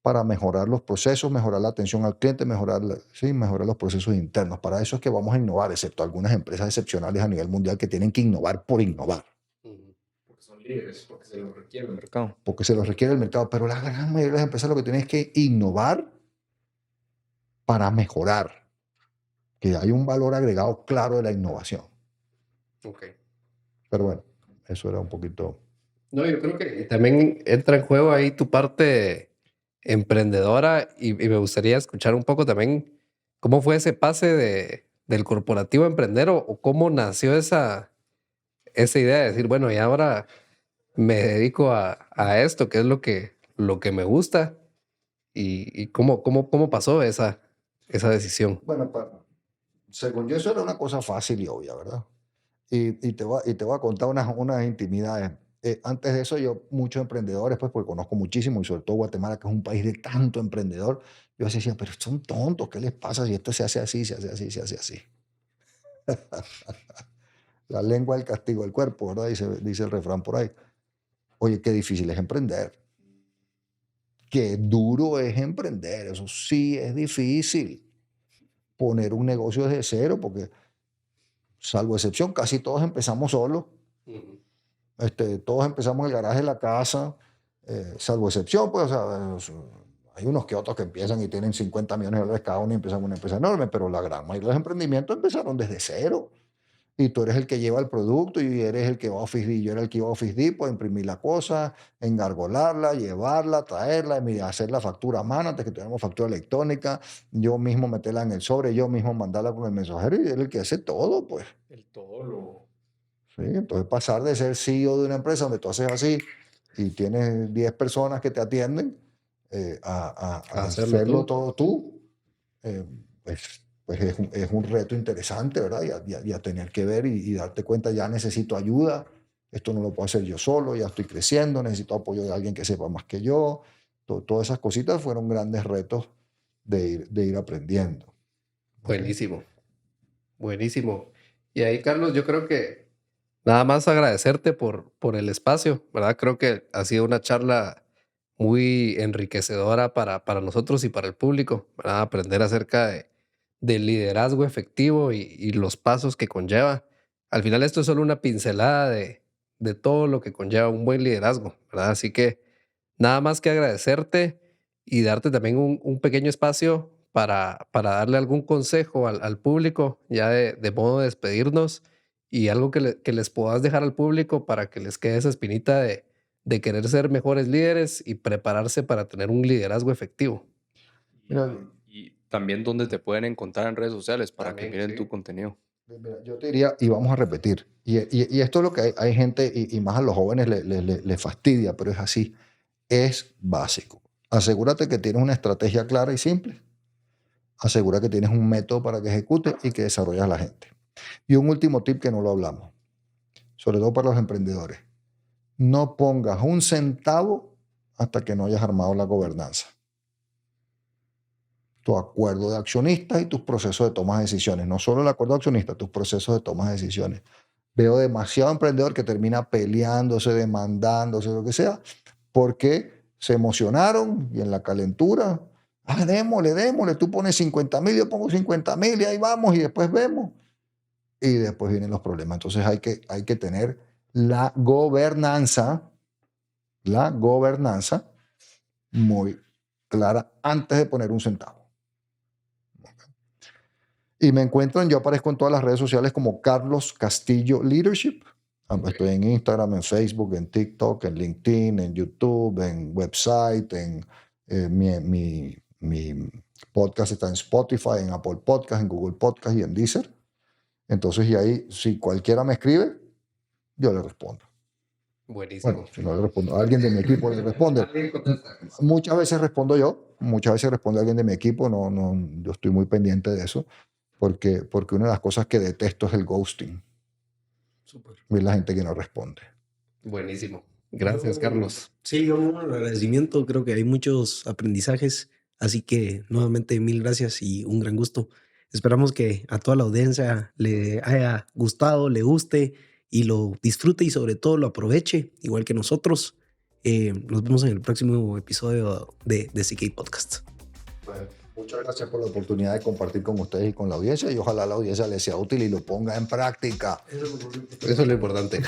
para mejorar los procesos, mejorar la atención al cliente, mejorar los procesos internos. Para eso es que vamos a innovar, excepto algunas empresas excepcionales a nivel mundial que tienen que innovar por innovar. Porque son líderes, porque se lo requiere el mercado. Porque se los requiere el mercado, pero la gran mayoría de las empresas lo que tienen es que innovar para mejorar, que hay un valor agregado claro de la innovación. Ok. Pero bueno, eso era un poquito... No, yo creo que también entra en juego ahí tu parte emprendedora y me gustaría escuchar un poco también cómo fue ese pase del corporativo a emprender o cómo nació esa idea de decir, bueno, y ahora me dedico a esto, que es lo que me gusta y cómo pasó esa decisión. Bueno, según yo eso era una cosa fácil y obvia, ¿verdad? Y te voy a contar unas intimidades. Antes de eso, yo, muchos emprendedores, pues, porque conozco muchísimo, y sobre todo Guatemala, que es un país de tanto emprendedor, yo decía, pero son tontos, ¿qué les pasa si esto se hace así, se hace así, se hace así? La lengua del castigo del cuerpo, ¿verdad? Dice el refrán por ahí. Oye, qué difícil es emprender. Qué duro es emprender, eso sí es difícil. Poner un negocio desde cero, porque, salvo excepción, casi todos empezamos solos. Todos empezamos en el garaje de la casa, salvo excepción, pues, o sea, hay unos que otros que empiezan y tienen 50 millones de dólares cada uno y empiezan una empresa enorme, pero la gran mayoría de los emprendimientos empezaron desde cero. Y tú eres el que lleva el producto y eres el que va a Office Depot. Yo era el que iba a Office Depot a imprimir la cosa, engargolarla, llevarla, traerla, hacer la factura a mano antes que tuviéramos factura electrónica, yo mismo meterla en el sobre, yo mismo mandarla con el mensajero y él es el que hace todo, pues. El todo lo... Sí, entonces pasar de ser CEO de una empresa donde tú haces así y tienes 10 personas que te atienden a hacerlo todo tú, pues es un reto interesante, ¿verdad? Y a tener que ver y darte cuenta, ya necesito ayuda, esto no lo puedo hacer yo solo, ya estoy creciendo, necesito apoyo de alguien que sepa más que yo. Todas esas cositas fueron grandes retos de ir aprendiendo. Buenísimo, buenísimo. Y ahí, Carlos, yo creo que nada más agradecerte por el espacio, ¿verdad? Creo que ha sido una charla muy enriquecedora para nosotros y para el público, ¿verdad? Aprender acerca del liderazgo efectivo y los pasos que conlleva. Al final esto es solo una pincelada de todo lo que conlleva un buen liderazgo, ¿verdad? Así que nada más que agradecerte y darte también un pequeño espacio para darle algún consejo al público, ya de modo de despedirnos y algo que les puedas dejar al público para que les quede esa espinita de querer ser mejores líderes y prepararse para tener un liderazgo efectivo. Mira, Y también dónde te pueden encontrar en redes sociales para También, que miren sí. tu contenido. Mira, yo te diría, y vamos a repetir, y esto es lo que hay gente, y más a los jóvenes le fastidia, pero es así, es básico. Asegúrate que tienes una estrategia clara y simple. Asegura que tienes un método para que ejecutes y que desarrollas a la gente. Y un último tip que no lo hablamos, sobre todo para los emprendedores. No pongas un centavo hasta que no hayas armado la gobernanza. Tu acuerdo de accionistas y tus procesos de toma de decisiones. No solo el acuerdo de accionistas, tus procesos de toma de decisiones. Veo demasiado emprendedor que termina peleándose, demandándose, lo que sea, porque se emocionaron y en la calentura, démosle, tú pones 50,000, yo pongo 50,000 y ahí vamos y después vemos. Y después vienen los problemas. Entonces hay que tener la gobernanza muy clara antes de poner un centavo. Y me encuentran, yo aparezco en todas las redes sociales como Carlos Castillo Leadership. Estoy en Instagram, en Facebook, en TikTok, en LinkedIn, en YouTube, en website, mi podcast está en Spotify, en Apple Podcast, en Google Podcast y en Deezer. Entonces, y ahí, si cualquiera me escribe, yo le respondo. Buenísimo. Bueno, si no le respondo, alguien de mi equipo le responde. Muchas veces respondo yo, muchas veces responde alguien de mi equipo, yo estoy muy pendiente de eso, porque una de las cosas que detesto es el ghosting. Súper. Es la gente que no responde. Buenísimo. Gracias, Carlos. Sí, yo un agradecimiento, creo que hay muchos aprendizajes, así que nuevamente mil gracias y un gran gusto. Esperamos que a toda la audiencia le haya gustado, le guste y lo disfrute y sobre todo lo aproveche, igual que nosotros. Nos vemos en el próximo episodio de CK Podcast. Pues, muchas gracias por la oportunidad de compartir con ustedes y con la audiencia y ojalá la audiencia les sea útil y lo ponga en práctica. Eso es lo importante.